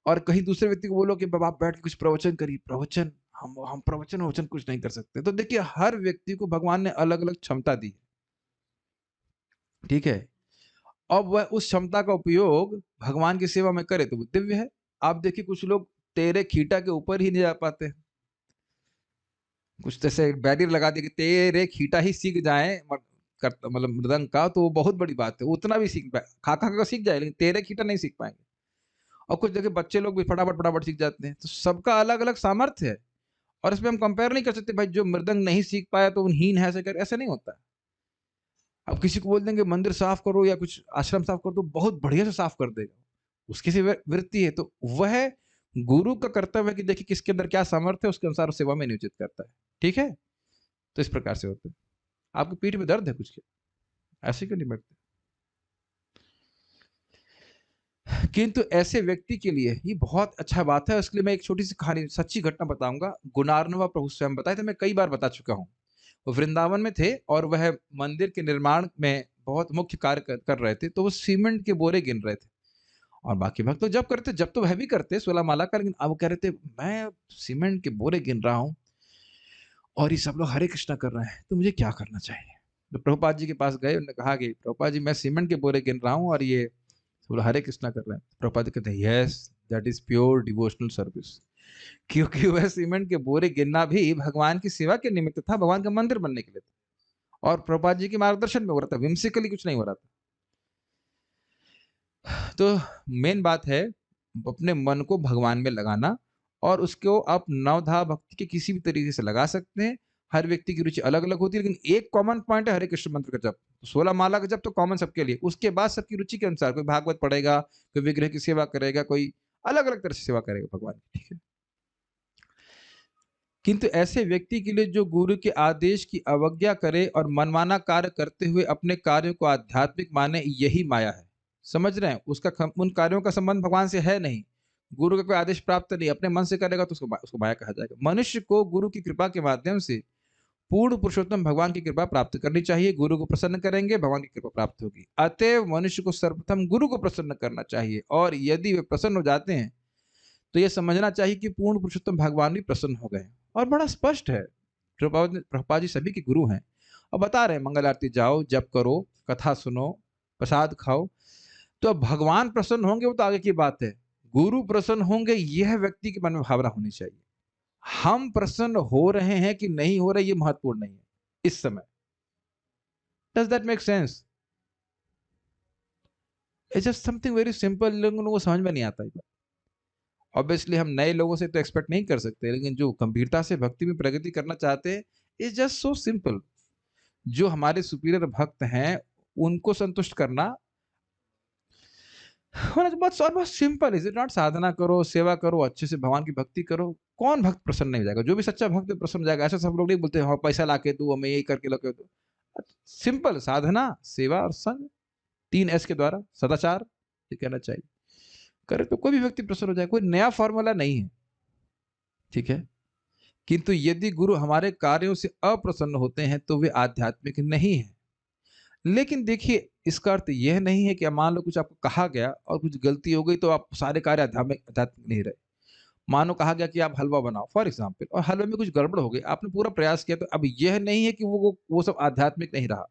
और कहीं दूसरे व्यक्ति को बोलो कि बाबा आप बैठ के कुछ प्रवचन करिए, प्रवचन, हम प्रवचन कुछ नहीं कर सकते। तो देखिए, हर व्यक्ति को भगवान ने अलग अलग क्षमता दी, ठीक है? अब वह उस क्षमता का उपयोग भगवान की सेवा में करे तो वो दिव्य है। आप देखिए, कुछ लोग तेरे खीटा के ऊपर ही नहीं जा पाते, कुछ जैसे बैरियर लगा दिया कि तेरे खीटा ही सीख जाए मतलब मृदंग का, तो वो बहुत बड़ी बात है, उतना भी सीख पाए, खा खा कर सीख जाए, लेकिन तेरे खीटा नहीं सीख पाएंगे। और कुछ जगह बच्चे लोग भी फटाफट फटाफट सीख जाते हैं, तो सबका अलग अलग सामर्थ्य है, और इसमें हम कंपेयर नहीं कर सकते भाई जो मृदंग नहीं सीख पाया तो हीन है, ऐसा नहीं होता। अब किसी को बोल देंगे मंदिर साफ करो या कुछ आश्रम साफ करो, तो बहुत बढ़िया से साफ कर देगा, उसकी से वृत्ति है, तो वह गुरु का कर्तव्य है कि देखिए किसके अंदर क्या सामर्थ्य है, उसके अनुसार सेवा में नियोजित करता है, ठीक है? तो इस प्रकार से होता है। आपको पीठ में दर्द है कुछ क्या? ऐसे क्यों नहीं बैठते? किंतु ऐसे व्यक्ति के लिए ये बहुत अच्छा बात है। उसके लिए मैं एक छोटी सी कहानी, सच्ची घटना बताऊंगा। गुणार्णवा प्रभु स्वयं बताए थे, मैं कई बार बता चुका हूँ। वो वृंदावन में थे और वह मंदिर के निर्माण में बहुत मुख्य कार्य कर रहे थे, तो वो सीमेंट के बोरे गिन रहे थे, और बाकी भक्त तो जब करते, जब तो वह भी करते 16 माला का, लेकिन अब वो कह रहे थे मैं सीमेंट के बोरे गिन रहा हूँ और ये सब लोग हरे कृष्णा कर रहे हैं, तो मुझे क्या करना चाहिए? तो प्रभुपाद जी के पास गए, उन्होंने कहा कि प्रभुपाद जी मैं सीमेंट के बोरे गिन रहा हूँ और ये सब लोग हरे कृष्णा कर रहे हैं। प्रभुपाद जी कहते हैं yes, that is pure devotional service, क्योंकि वह सीमेंट के बोरे गिनना भी भगवान की सेवा के निमित्त था, भगवान का मंदिर बनने के लिए था, और प्रभुपाद जी के मार्गदर्शन में हो रहा था, विम्सिकली कुछ नहीं हो रहा था। तो मेन बात है अपने मन को भगवान में लगाना, और उसको आप नवधा भक्ति के किसी भी तरीके से लगा सकते हैं। हर व्यक्ति की रुचि अलग अलग होती है, लेकिन एक कॉमन पॉइंट है हरे कृष्ण मंत्र का जप, 16 माला का जप तो कॉमन सबके लिए। उसके बाद सबकी रुचि के अनुसार कोई भागवत पढ़ेगा, कोई विग्रह की सेवा करेगा, कोई अलग अलग तरह से सेवा करेगा भगवान की, ठीक है? किंतु ऐसे व्यक्ति के लिए जो गुरु के आदेश की अवज्ञा करे और मनमाना कार्य करते हुए अपने कार्यों को आध्यात्मिक माने, यही माया है। समझ रहे हैं? उसका उन कार्यों का संबंध भगवान से है नहीं, गुरु का कोई आदेश प्राप्त नहीं, अपने मन से करेगा तो उसको माया कहा जाएगा। मनुष्य को गुरु की कृपा के माध्यम से पूर्ण पुरुषोत्तम भगवान की कृपा प्राप्त करनी चाहिए। गुरु को प्रसन्न करेंगे, भगवान की कृपा प्राप्त होगी। अतएव मनुष्य को सर्वप्रथम गुरु को प्रसन्न करना चाहिए, और यदि वे प्रसन्न हो जाते हैं तो यह समझना चाहिए कि पूर्ण पुरुषोत्तम भगवान भी प्रसन्न हो गए। और बड़ा स्पष्ट है, प्रभुपाद जी सभी के गुरु हैं, और बता रहे हैं मंगल आरती जाओ, जप करो, कथा सुनो, प्रसाद खाओ, तो अब भगवान प्रसन्न होंगे वो तो आगे की बात है, गुरु प्रसन्न होंगे यह व्यक्ति के मन में भावना होनी चाहिए। हम प्रसन्न हो रहे हैं कि नहीं हो रहे ये महत्वपूर्ण नहीं है इस समय। Does that make sense? It's just something very simple, लोगों को समझ में नहीं आता। ऑब्वियसली हम नए लोगों से तो एक्सपेक्ट नहीं कर सकते, लेकिन जो गंभीरता से भक्ति में प्रगति करना चाहते हैं, इज जस्ट सो सिंपल। जो हमारे सुपीरियर भक्त हैं उनको संतुष्ट करना होना तो बहुत और बहुत सिंपल, इज इट नॉट? साधना करो, सेवा करो, अच्छे से भगवान की भक्ति करो, कौन भक्त प्रसन्न नहीं हो जाएगा? जो भी सच्चा भक्त है प्रसन्न हो जाएगा। ऐसा सब लोग नहीं बोलते हाँ पैसा लाके दो, हमें यही करके लाके दो। सिंपल साधना, सेवा और संग, 3 S के द्वारा सदाचार, ये कहना चाहिए। करे तो कोई भी व्यक्ति प्रसन्न हो जाए, कोई नया फॉर्मूला नहीं है, ठीक है। किंतु यदि गुरु हमारे कार्यों से अप्रसन्न होते हैं तो वे आध्यात्मिक नहीं है। लेकिन देखिए, इसका अर्थ यह नहीं है कि मान लो कुछ आपको कहा गया और कुछ गलती हो गई तो आप सारे कार्य आध्यात्मिक आध्यात्मिक नहीं रहे। मानो कहा गया कि आप हलवा बनाओ फॉर एग्जाम्पल, और हलवे में कुछ गड़बड़ हो गई, आपने पूरा प्रयास किया, तो अब यह नहीं है कि वो सब आध्यात्मिक नहीं रहा।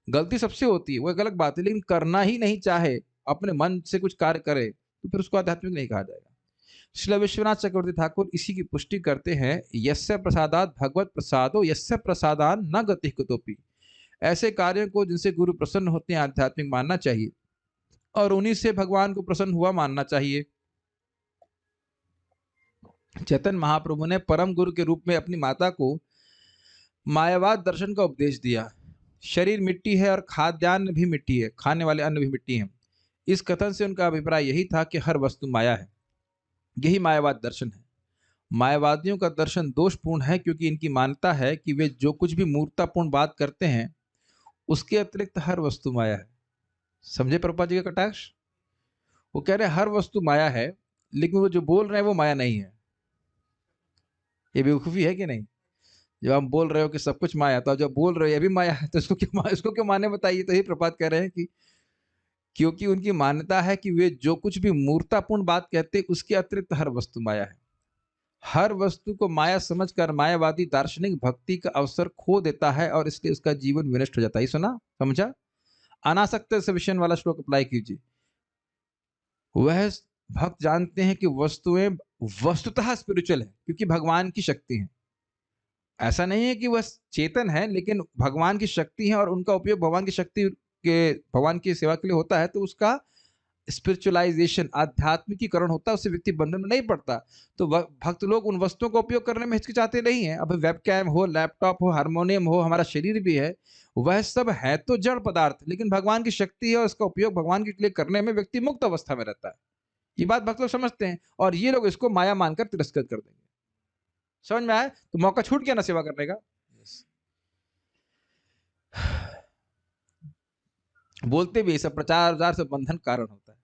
गलती सबसे होती है, वो एक अलग बात है, लेकिन करना ही नहीं चाहे, अपने मन से कुछ कार्य करे, तो फिर उसको आध्यात्मिक नहीं कहा जाएगा। श्री विश्वनाथ चक्रवर्ती ठाकुर इसी की पुष्टि करते हैं, यस्य प्रसादात भगवत प्रसादो यस्य प्रसादान न गति कुतोपि। ऐसे कार्यों को जिनसे गुरु प्रसन्न होते हैं आध्यात्मिक मानना चाहिए, और उन्हीं से भगवान को प्रसन्न हुआ मानना चाहिए। चैतन्य महाप्रभु ने परम गुरु के रूप में अपनी माता को मायावाद दर्शन का उपदेश दिया। शरीर मिट्टी है और खाद्यान्न भी मिट्टी है, खाने वाले अन्न भी मिट्टी है। इस कथन से उनका अभिप्राय यही था कि हर वस्तु माया है। यही मायावाद दर्शन है। मायावादियों का दर्शन दोषपूर्ण है, क्योंकि इनकी मान्यता है कि वे जो कुछ भी मूर्खतापूर्ण बात करते हैं उसके अतिरिक्त हर वस्तु माया है। समझे प्रभुपाद जी का कटाक्ष? वो कह रहे हैं हर वस्तु माया है, लेकिन वो जो बोल रहे हैं वो माया नहीं है। ये बेवकूफी है कि नहीं? जब हम बोल रहे हो कि सब कुछ माया, तो जब बोल रहे हो ये भी माया है, तो इसको क्यों माने बताइए? तो ये प्रभुपाद कह रहे हैं कि क्योंकि उनकी मान्यता है कि वे जो कुछ भी मूर्खतापूर्ण बात कहते उसके अतिरिक्त हर वस्तु माया है। हर वस्तु को माया समझकर मायावादी दार्शनिक भक्ति का अवसर खो देता है, और इसलिए उसका जीवन विनष्ट हो जाता है। सुना समझा? अनासक्त से विषय वाला श्लोक अप्लाई कीजिए। वह भक्त जानते हैं कि वस्तुएं वस्तुतः स्पिरिचुअल है, क्योंकि भगवान की शक्ति है। ऐसा नहीं है कि वह चेतन है, लेकिन भगवान की शक्ति है, और उनका उपयोग भगवान की शक्ति के भगवान की सेवा के लिए होता है, तो उसका स्पिरिचुअलाइजेशन आध्यात्मिकीकरण होता है, उससे व्यक्ति बंधन में नहीं पड़ता। तो भक्त लोग उन वस्तुओं का उपयोग करने में हिचकिचाते नहीं है। अब वेबकैम हो, लैपटॉप हो, हारमोनियम हो, हमारा शरीर भी है, वह सब है तो जड़ पदार्थ, लेकिन भगवान की शक्ति है और उसका उपयोग भगवान के लिए करने में व्यक्ति मुक्त अवस्था में रहता है। ये बात भक्त लोग समझते हैं, और ये लोग इसको माया मानकर तिरस्कृत कर देंगे। समझ में आया? तो मौका छूट गया ना सेवा करने का। बोलते भी सब प्रचार से बंधन कारण होता है।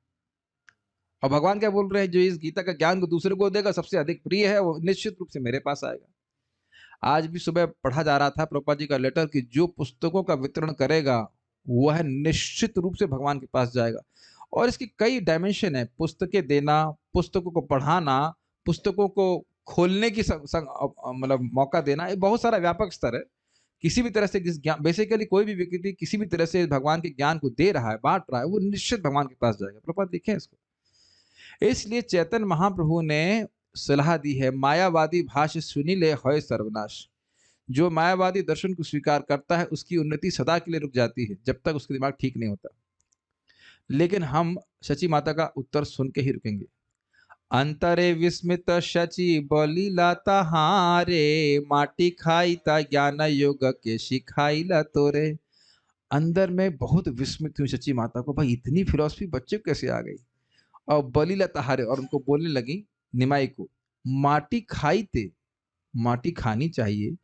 और भगवान क्या बोल रहे हैं? जो इस गीता का ज्ञान को दूसरे को देगा, सबसे अधिक प्रिय है, वो निश्चित रूप से मेरे पास आएगा। आज भी सुबह पढ़ा जा रहा था प्रभुपाद जी का लेटर कि जो पुस्तकों का वितरण करेगा वह निश्चित रूप से भगवान के पास जाएगा। और इसकी कई डायमेंशन है। पुस्तकें देना, पुस्तकों को पढ़ाना, पुस्तकों को खोलने की मतलब मौका देना, ये बहुत सारा व्यापक स्तर है। किसी भी तरह से जिस ज्ञान, बेसिकली कोई भी व्यक्ति किसी भी तरह से भगवान के ज्ञान को दे रहा है, बांट रहा है, वो निश्चित भगवान के पास जाएगा। प्रभुपाद देखें इसको। इसलिए चैतन्य महाप्रभु ने सलाह दी है, मायावादी भाष्य सुनी ले होय सर्वनाश। जो मायावादी दर्शन को स्वीकार करता है उसकी उन्नति सदा के लिए रुक जाती है, जब तक उसका दिमाग ठीक नहीं होता। लेकिन हम शची माता का उत्तर सुन के ही रुकेंगे। अंतरे विस्मित शची बोली लाता हारे, माटी खाई ता ज्ञान योग के सिखाई ला तोरे। अंदर में बहुत विस्मित हुई शची माता को, भाई इतनी फिलॉसफी बच्चे को कैसे आ गई? और बली लता हारे, और उनको बोलने लगी निमाई को, माटी खाई ते, माटी खानी चाहिए,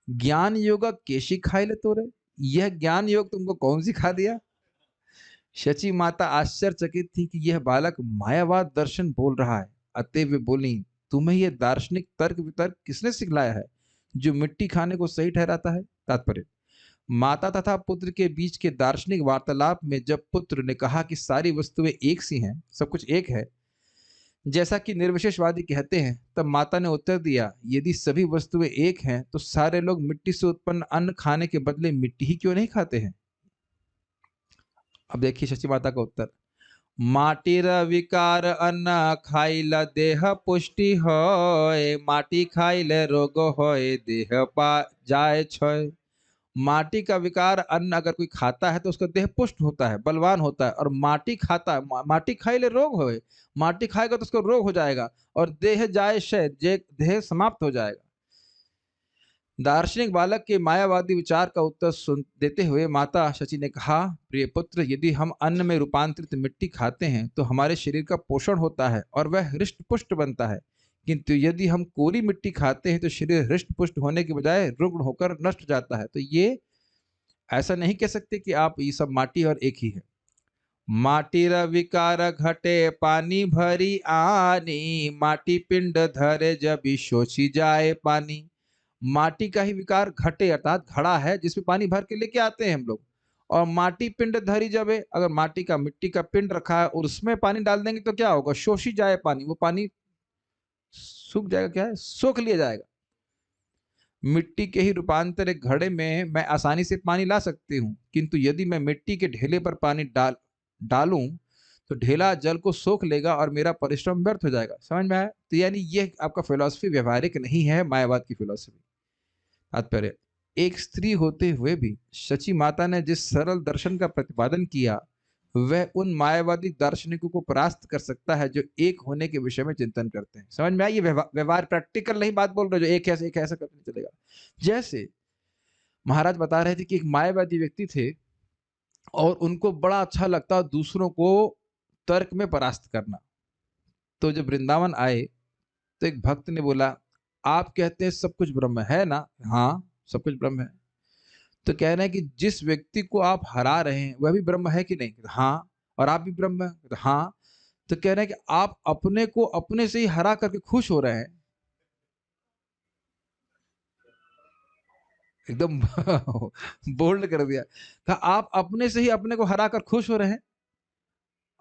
ज्ञान योग केशी खाई ले तोरे, यह ज्ञान योग तुमको कौन सिखा दिया? शची माता आश्चर्यचकित थी कि यह बालक मायावाद दर्शन बोल रहा है। अतः वे बोली, तुम्हें यह दार्शनिक तर्क वितर्क किसने सिखलाया है जो मिट्टी खाने को सही ठहराता है? तात्पर्य, माता तथा पुत्र के बीच के दार्शनिक वार्तालाप में जब पुत्र ने कहा कि सारी वस्तुएं एक सी हैं, सब कुछ एक है, जैसा कि निर्विशेषवादी कहते हैं, तब माता ने उत्तर दिया, यदि सभी वस्तुएं एक हैं तो सारे लोग मिट्टी से उत्पन्न अन्न खाने के बदले मिट्टी ही क्यों नहीं खाते हैं? अब देखिए शची माता का उत्तर, माटीर विकार अन्न खाइल देह पुष्टि होय, माटी खाइले रोग होय देह पा जाए क्षय। माटी का विकार अन्न अगर कोई खाता है तो उसका देह पुष्ट होता है, बलवान होता है, और माटी खाता माटी खाइले रोग होए, माटी खाएगा तो उसको रोग हो जाएगा, और देह जाए क्षय, देह समाप्त हो जाएगा। दार्शनिक बालक के मायावादी विचार का उत्तर सुन देते हुए माता शची ने कहा, प्रिय पुत्र, यदि हम अन्न में रूपांतरित मिट्टी खाते हैं तो हमारे शरीर का पोषण होता है और वह हृष्ट पुष्ट बनता है, किंतु यदि हम कोरी मिट्टी खाते हैं तो शरीर हृष्ट पुष्ट होने के बजाय रुग्ण होकर नष्ट जाता है। तो ये ऐसा नहीं कह सकते कि आप ये सब माटी और एक ही है। माटीर विकार घटे पानी भरी आनी, माटी पिंड धरे जब शोची जाए पानी। माटी का ही विकार घटे अर्थात घड़ा है जिसमें पानी भर के लेके आते हैं हम लोग, और माटी पिंड धरी जब है, अगर माटी का मिट्टी का पिंड रखा है और उसमें पानी डाल देंगे तो क्या होगा? शोषी जाए पानी, वो पानी सूख जाएगा, क्या है, सोख लिया जाएगा। मिट्टी के ही रूपांतर एक घड़े में मैं आसानी से पानी ला सकती हूँ, किंतु यदि मैं मिट्टी के ढेले पर पानी डालूं तो ढेला जल को सोख लेगा और मेरा परिश्रम व्यर्थ हो जाएगा। समझ में आया? तो यानी ये आपका फिलॉसफी व्यवहारिक नहीं है, मायावाद की फिलॉसफी। तात्पर्य, एक स्त्री होते हुए भी शची माता ने जिस सरल दर्शन का प्रतिपादन किया वह उन मायावादी दार्शनिकों को परास्त कर सकता है जो एक होने के विषय में चिंतन करते हैं। समझ में आई? ये व्यवहार प्रैक्टिकल नहीं बात बोल रहे जो एक है ऐसा करने चलेगा। जैसे महाराज बता रहे थे कि एक मायावादी व्यक्ति थे और उनको बड़ा अच्छा लगता दूसरों को तर्क में परास्त करना। तो जब वृंदावन आए तो एक भक्त ने बोला, आप कहते हैं सब कुछ ब्रह्म है ना? हाँ, सब कुछ ब्रह्म है। तो कह रहे हैं कि जिस व्यक्ति को आप हरा रहे हैं वह भी ब्रह्म है कि नहीं? हाँ। और आप भी ब्रह्म है? हाँ। तो कह रहे हैं कि आप अपने को अपने से ही हरा करके खुश हो रहे हैं। एकदम बोल्ड कर दिया, कहा आप अपने से ही अपने को हरा कर खुश हो रहे हैं।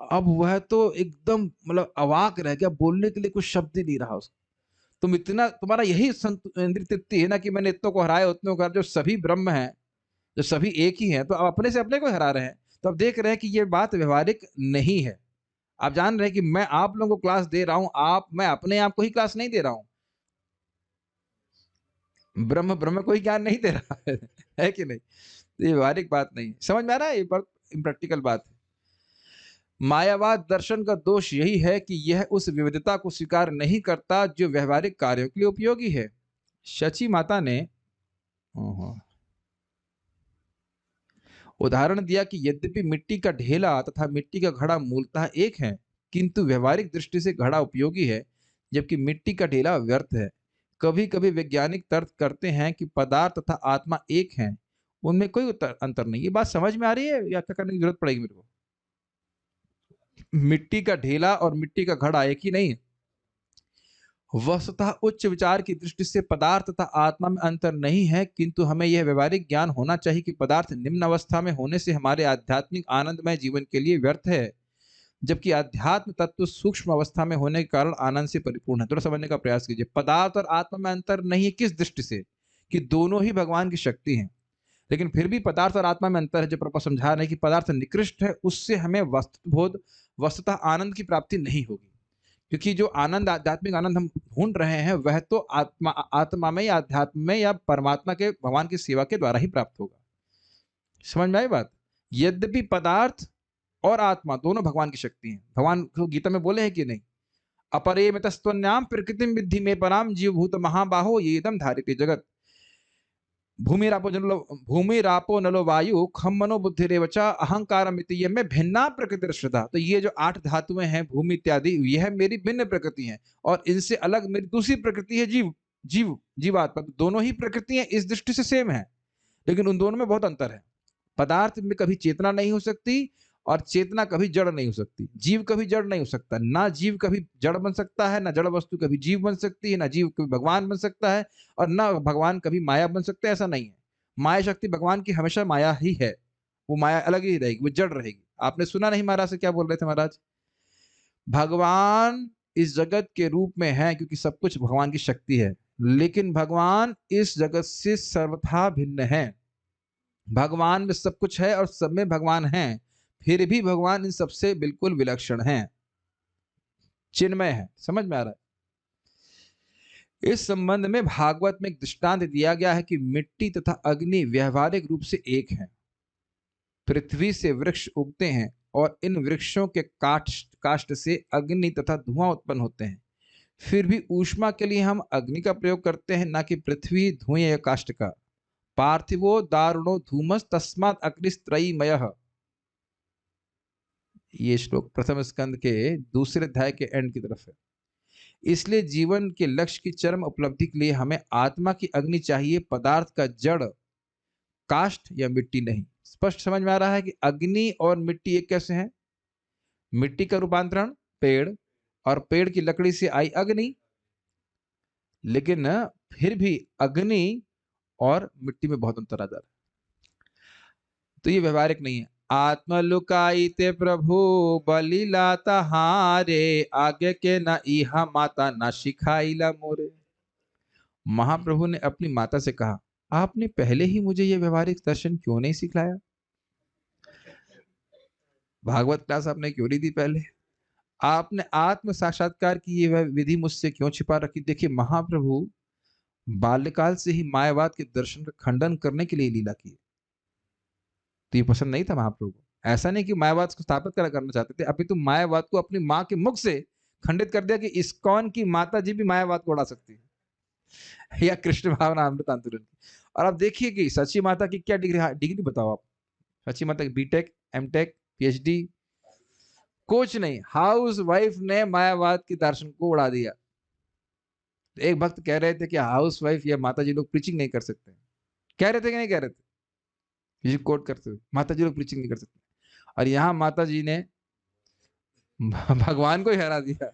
अब वह तो एकदम मतलब अवाक रह गया, बोलने के लिए कुछ शब्द ही नहीं रहा उसको। तुम इतना, तुम्हारा यही इंद्रिय तृप्ति है ना कि मैंने इतनों को हराया उतनों को, जो सभी ब्रह्म है, जो सभी एक ही हैं, तो आप अपने से अपने को हरा रहे हैं। तो आप देख रहे हैं कि ये बात व्यवहारिक नहीं है। आप जान रहे हैं कि मैं आप लोगों को क्लास दे रहा हूं, मैं अपने आप को ही क्लास नहीं दे रहा हूं। ब्रह्म ब्रह्म को ही ज्ञान नहीं दे रहा है कि नहीं? तो ये व्यवहारिक बात नहीं, समझ में आ रहा है? ये बहुत इम्प्रैक्टिकल बात है। मायावाद दर्शन का दोष यही है कि यह उस विविधता को स्वीकार नहीं करता जो व्यवहारिक कार्यों के लिए उपयोगी है। शची माता ने उदाहरण दिया कि यद्यपि मिट्टी का ढेला तथा मिट्टी का घड़ा मूलतः एक है, किंतु व्यवहारिक दृष्टि से घड़ा उपयोगी है जबकि मिट्टी का ढेला व्यर्थ है। कभी कभी वैज्ञानिक तर्क करते हैं कि पदार्थ तथा आत्मा एक हैं, उनमें कोई अंतर नहीं। ये बात समझ में आ रही है या क्या करने की जरूरत पड़ेगी मेरे को? मिट्टी का ढेला और मिट्टी का घड़ा एक ही नहीं है। वस्तुतः उच्च विचार की दृष्टि से पदार्थ तथा आत्मा में अंतर नहीं है, किंतु हमें यह व्यवहारिक ज्ञान होना चाहिए कि पदार्थ निम्न अवस्था में होने से हमारे आध्यात्मिक आनंदमय जीवन के लिए व्यर्थ है, जबकि आध्यात्म तत्व सूक्ष्म अवस्था में होने के कारण आनंद से परिपूर्ण है। थोड़ा समझने का प्रयास कीजिए। पदार्थ और आत्मा में अंतर नहीं है किस दृष्टि से? कि दोनों ही भगवान की शक्ति हैं, लेकिन फिर भी पदार्थ और आत्मा में अंतर है। जो प्रभु समझा रहे हैं कि पदार्थ निकृष्ट है, उससे हमें वस्तुबोध वस्तुतः आनंद की प्राप्ति नहीं होगी, क्योंकि जो आनंद, आध्यात्मिक आनंद हम ढूंढ रहे हैं वह तो आत्मा में या अध्यात्म में या परमात्मा के, भगवान की सेवा के द्वारा ही प्राप्त होगा। समझ में आई बात? यद्यपि पदार्थ और आत्मा दोनों भगवान की शक्ति हैं। भगवान को गीता में बोले हैं कि नहीं, अपरे मितस्त्वन्याम प्रकृतिम विद्धि में पराम जीवभूत महाबाहो ये इदम धारिते जगत। भूमिरापो नलो वायु खम मनो बुद्धि रेवचा अहंकार में भिन्ना प्रकृति श्रद्धा। तो ये जो 8 धातुएं हैं भूमि इत्यादि, यह मेरी भिन्न प्रकृति है और इनसे अलग मेरी दूसरी प्रकृति है जीवात्मा। दोनों ही प्रकृतियां इस दृष्टि से सेम है, लेकिन उन दोनों में बहुत अंतर है। पदार्थ में कभी चेतना नहीं हो सकती और चेतना कभी जड़ नहीं हो सकती। जीव कभी जड़ नहीं हो सकता, ना जीव कभी जड़ बन सकता है, ना जड़ वस्तु कभी जीव बन सकती है, ना जीव कभी भगवान बन सकता है और ना भगवान कभी माया बन सकता है। ऐसा नहीं है। माया शक्ति भगवान की हमेशा माया ही है, वो माया अलग ही रहेगी, वो जड़ रहेगी। आपने सुना नहीं महाराज से क्या बोल रहे थे महाराज? भगवान इस जगत के रूप में है क्योंकि सब कुछ भगवान की शक्ति है, लेकिन भगवान इस जगत से सर्वथा भिन्न है। भगवान में सब कुछ है और सब में भगवान है, फिर भी भगवान इन सबसे बिल्कुल विलक्षण हैं, चिन्मय है। समझ में आ रहा है? इस संबंध में भागवत में एक दृष्टांत दिया गया है कि मिट्टी तथा अग्नि व्यवहारिक रूप से एक हैं। पृथ्वी से वृक्ष उगते हैं और इन वृक्षों के काष्ठ से अग्नि तथा धुआं उत्पन्न होते हैं। फिर भी ऊष्मा के लिए हम अग्नि का प्रयोग करते हैं, ना कि पृथ्वी, धुएं या काष्ठ का। पार्थिवो दारुणो धूमस तस्मात् अग्निस्त्रयीमयः। ये श्लोक प्रथम स्कंद के दूसरे अध्याय के एंड की तरफ है। इसलिए जीवन के लक्ष्य की चरम उपलब्धि के लिए हमें आत्मा की अग्नि चाहिए, पदार्थ का जड़, काष्ठ या मिट्टी नहीं। स्पष्ट समझ में आ रहा है कि अग्नि और मिट्टी एक कैसे हैं? मिट्टी का रूपांतरण पेड़, और पेड़ की लकड़ी से आई अग्नि। लेकिन फिर भी अग्नि और मिट्टी में बहुत अंतर आ जा रहा है, तो ये व्यवहारिक नहीं है। आत्म लुकाईते प्रभु बलि लाता हारे, आगे के ना इहा माता ना शिखाईला मोरे। महाप्रभु ने अपनी माता से कहा, आपने पहले ही मुझे यह व्यवहारिक दर्शन क्यों नहीं सिखलाया? भागवत क्लास आपने क्यों नहीं दी पहले? आपने आत्म साक्षात्कार की यह विधि मुझसे क्यों छिपा रखी? देखिए, महाप्रभु बाल्यकाल से ही मायावाद के दर्शन का खंडन करने के लिए लीला की। तो ये पसंद नहीं था महाप्रभु को। ऐसा नहीं कि मायावाद को स्थापित करना चाहते थे, अभी तो मायावाद को अपनी माँ के मुख से खंडित कर दिया कि इस्कॉन की माता जी भी मायावाद को उड़ा सकती है या कृष्ण भावना अमृत आंदोलन की। और आप देखिए कि सची माता की क्या डिग्री बताओ आप। सची माता की बीटेक, एमटेक, पीएचडी, कुछ नहीं, हाउस वाइफ ने मायावाद के दर्शन को उड़ा दिया। एक भक्त कह रहे थे कि हाउस वाइफ या माता जी लोग प्रीचिंग नहीं कर सकते। कह रहे थे कि नहीं कह रहे थे? ये कोट करते हुए, माता जी लोग प्रीचिंग नहीं कर सकते। और यहाँ माता जी ने भगवान को ही हरा दिया,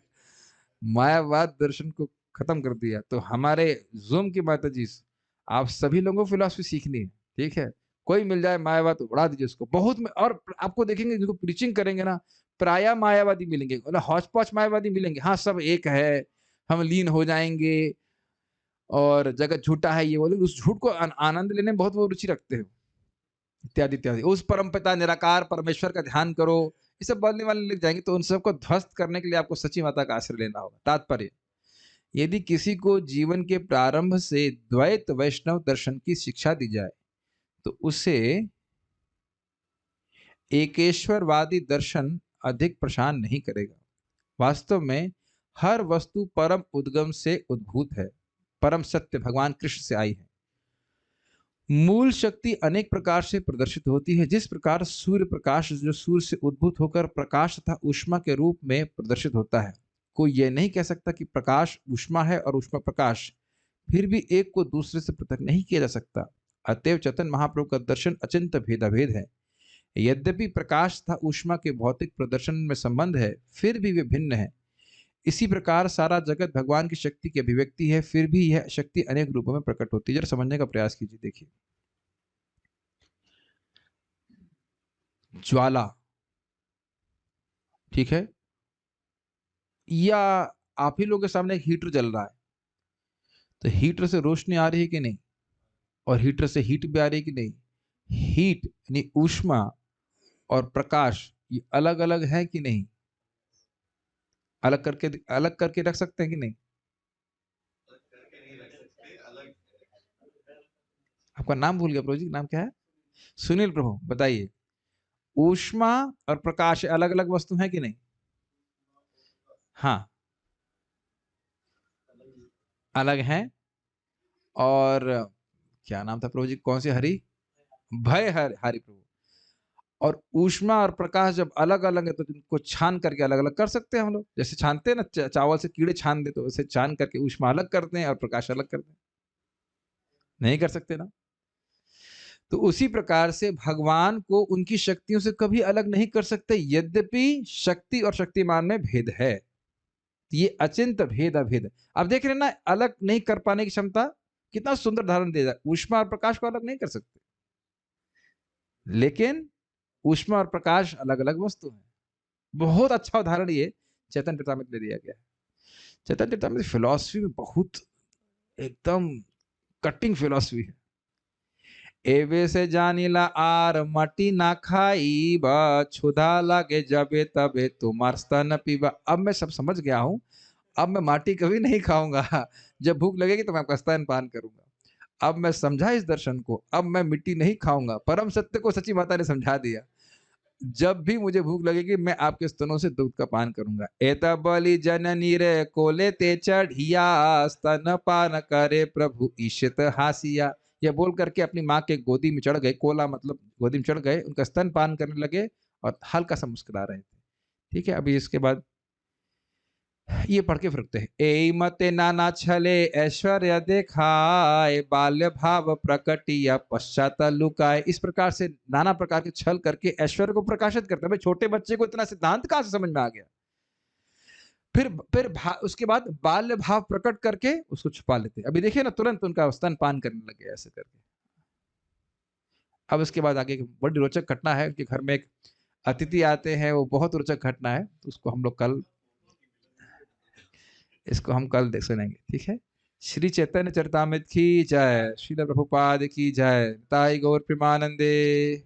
मायावाद दर्शन को खत्म कर दिया। तो हमारे जूम की माता जी, आप सभी लोगों को फिलॉसफी सीखनी है, ठीक है? कोई मिल जाए मायावाद तो उड़ा दीजिए उसको। बहुत में, और आपको देखेंगे जिनको प्रीचिंग करेंगे ना, प्राय मायावादी मिलेंगे, मतलब हौच पौच मायावादी मिलेंगे। हाँ, सब एक है, हम लीन हो जाएंगे, और जगत झूठा है, ये बोले। उस झूठ को आनंद लेने में बहुत वो रुचि रखते हैं, इत्यादि इत्यादि। उस परम पिता निराकार परमेश्वर का ध्यान करो, ये सब बोलने वाले लिख जाएंगे। तो उन सबको ध्वस्त करने के लिए आपको सची माता का आश्रय लेना होगा। तात्पर्य, यदि किसी को जीवन के प्रारंभ से द्वैत वैष्णव दर्शन की शिक्षा दी जाए तो उसे एकेश्वरवादी दर्शन अधिक प्रशान नहीं करेगा। वास्तव में हर वस्तु परम उद्गम से उद्भूत है, परम सत्य भगवान कृष्ण से आई है। मूल शक्ति अनेक प्रकार से प्रदर्शित होती है। जिस प्रकार सूर्य प्रकाश जो सूर्य से उद्भूत होकर प्रकाश तथा ऊष्मा के रूप में प्रदर्शित होता है, कोई यह नहीं कह सकता कि प्रकाश ऊष्मा है और ऊष्मा प्रकाश। फिर भी एक को दूसरे से पृथक नहीं किया जा सकता। अतएव चैतन्य महाप्रभु का दर्शन अचिंत भेदाभेद है। यद्यपि प्रकाश तथा ऊष्मा के भौतिक प्रदर्शन में संबंध है, फिर भी वे भिन्न है। इसी प्रकार सारा जगत भगवान की शक्ति की अभिव्यक्ति है, फिर भी यह शक्ति अनेक रूपों में प्रकट होती है। जरा समझने का प्रयास कीजिए। देखिए, ज्वाला, ठीक है, या आप ही लोगों के सामने एक हीटर जल रहा है, तो हीटर से रोशनी आ रही है कि नहीं? और हीटर से हीट भी आ रही है कि नहीं? हीट यानी ऊष्मा और प्रकाश, ये अलग अलग है कि नहीं? अलग करके रख सकते हैं कि नहीं? आपका नाम भूल गया प्रभु जी, नाम क्या है? सुनील प्रभु, बताइए। ऊष्मा और प्रकाश अलग अलग वस्तु है कि नहीं? हाँ, अलग है। और क्या नाम था प्रभु जी, कौन से हरि? भय हरि प्रभु। और ऊष्मा और प्रकाश जब अलग अलग है तो इनको छान करके अलग अलग कर सकते हैं हम लोग। जैसे छानते हैं ना, चावल से कीड़े छान दे, तो वैसे छान करके ऊष्मा अलग करते हैं और प्रकाश अलग करते हैं। नहीं कर सकते ना? तो उसी प्रकार से भगवान को उनकी शक्तियों से कभी अलग नहीं कर सकते, यद्यपि शक्ति और शक्तिमान में भेद है। ये अचिंत भेद अभेद। अब देख रहे हैं ना, अलग नहीं कर पाने की क्षमता। कितना सुंदर धारण दिया जाए, ऊष्मा और प्रकाश को अलग नहीं कर सकते, लेकिन ऊष्मा और प्रकाश अलग अलग वस्तु है। बहुत अच्छा उदाहरण ये चैतन्य चरितामृत में दिया गया है। चैतन्य चरितामृत फिलॉसफी में बहुत एकदम कटिंग फिलॉसफी है। एवे से जानिला आर मटी ना खाई बा, छुदा लगे जबे तबे तुम्हार स्तन पीबा। अब मैं सब समझ गया हूं, अब मैं माटी कभी नहीं खाऊंगा, जब भूख लगेगी तो मैं आपका स्तन पान करूंगा। अब मैं समझा इस दर्शन को, अब मैं मिट्टी नहीं खाऊंगा। परम सत्य को सची माता ने समझा दिया। जब भी मुझे भूख लगेगी मैं आपके स्तनों से दूध का पान करूंगा। एता बलि जननी रे कोले ते चढ़िया, स्तन पान करे प्रभु ईशित हासिया। यह बोल करके अपनी माँ के गोदी में चढ़ गए, कोला मतलब गोदी में चढ़ गए, उनका स्तन पान करने लगे और हल्का सा मुस्कुरा रहे थे। ठीक है, अभी इसके बाद ये पढ़ के फिरते हैं। ए मते नाना छले ऐश्वर्य देखाए, बाल्य भाव प्रकटिया पश्चात लुकाए। इस प्रकार से नाना प्रकार के छल करके ऐश्वर्य को प्रकाशित करते हैं। भाई छोटे बच्चे को इतना सिद्धांत कहां से समझ में आ गया। फिर उसके बाद बाल्य भाव प्रकट करके उसको छुपा लेते। अभी देखिए ना, तुरंत उनका स्तन पान करने लगे ऐसे करके। अब उसके बाद आगे बड़ी रोचक घटना है। उनके घर में एक अतिथि आते हैं, वो बहुत रोचक घटना है, तो उसको हम लोग कल इसको हम कल देख सुनेंगे। ठीक है। श्री चैतन्य चरितामृत की जय, श्रील प्रभुपाद की जय, ताई गौर प्रेमानंदे।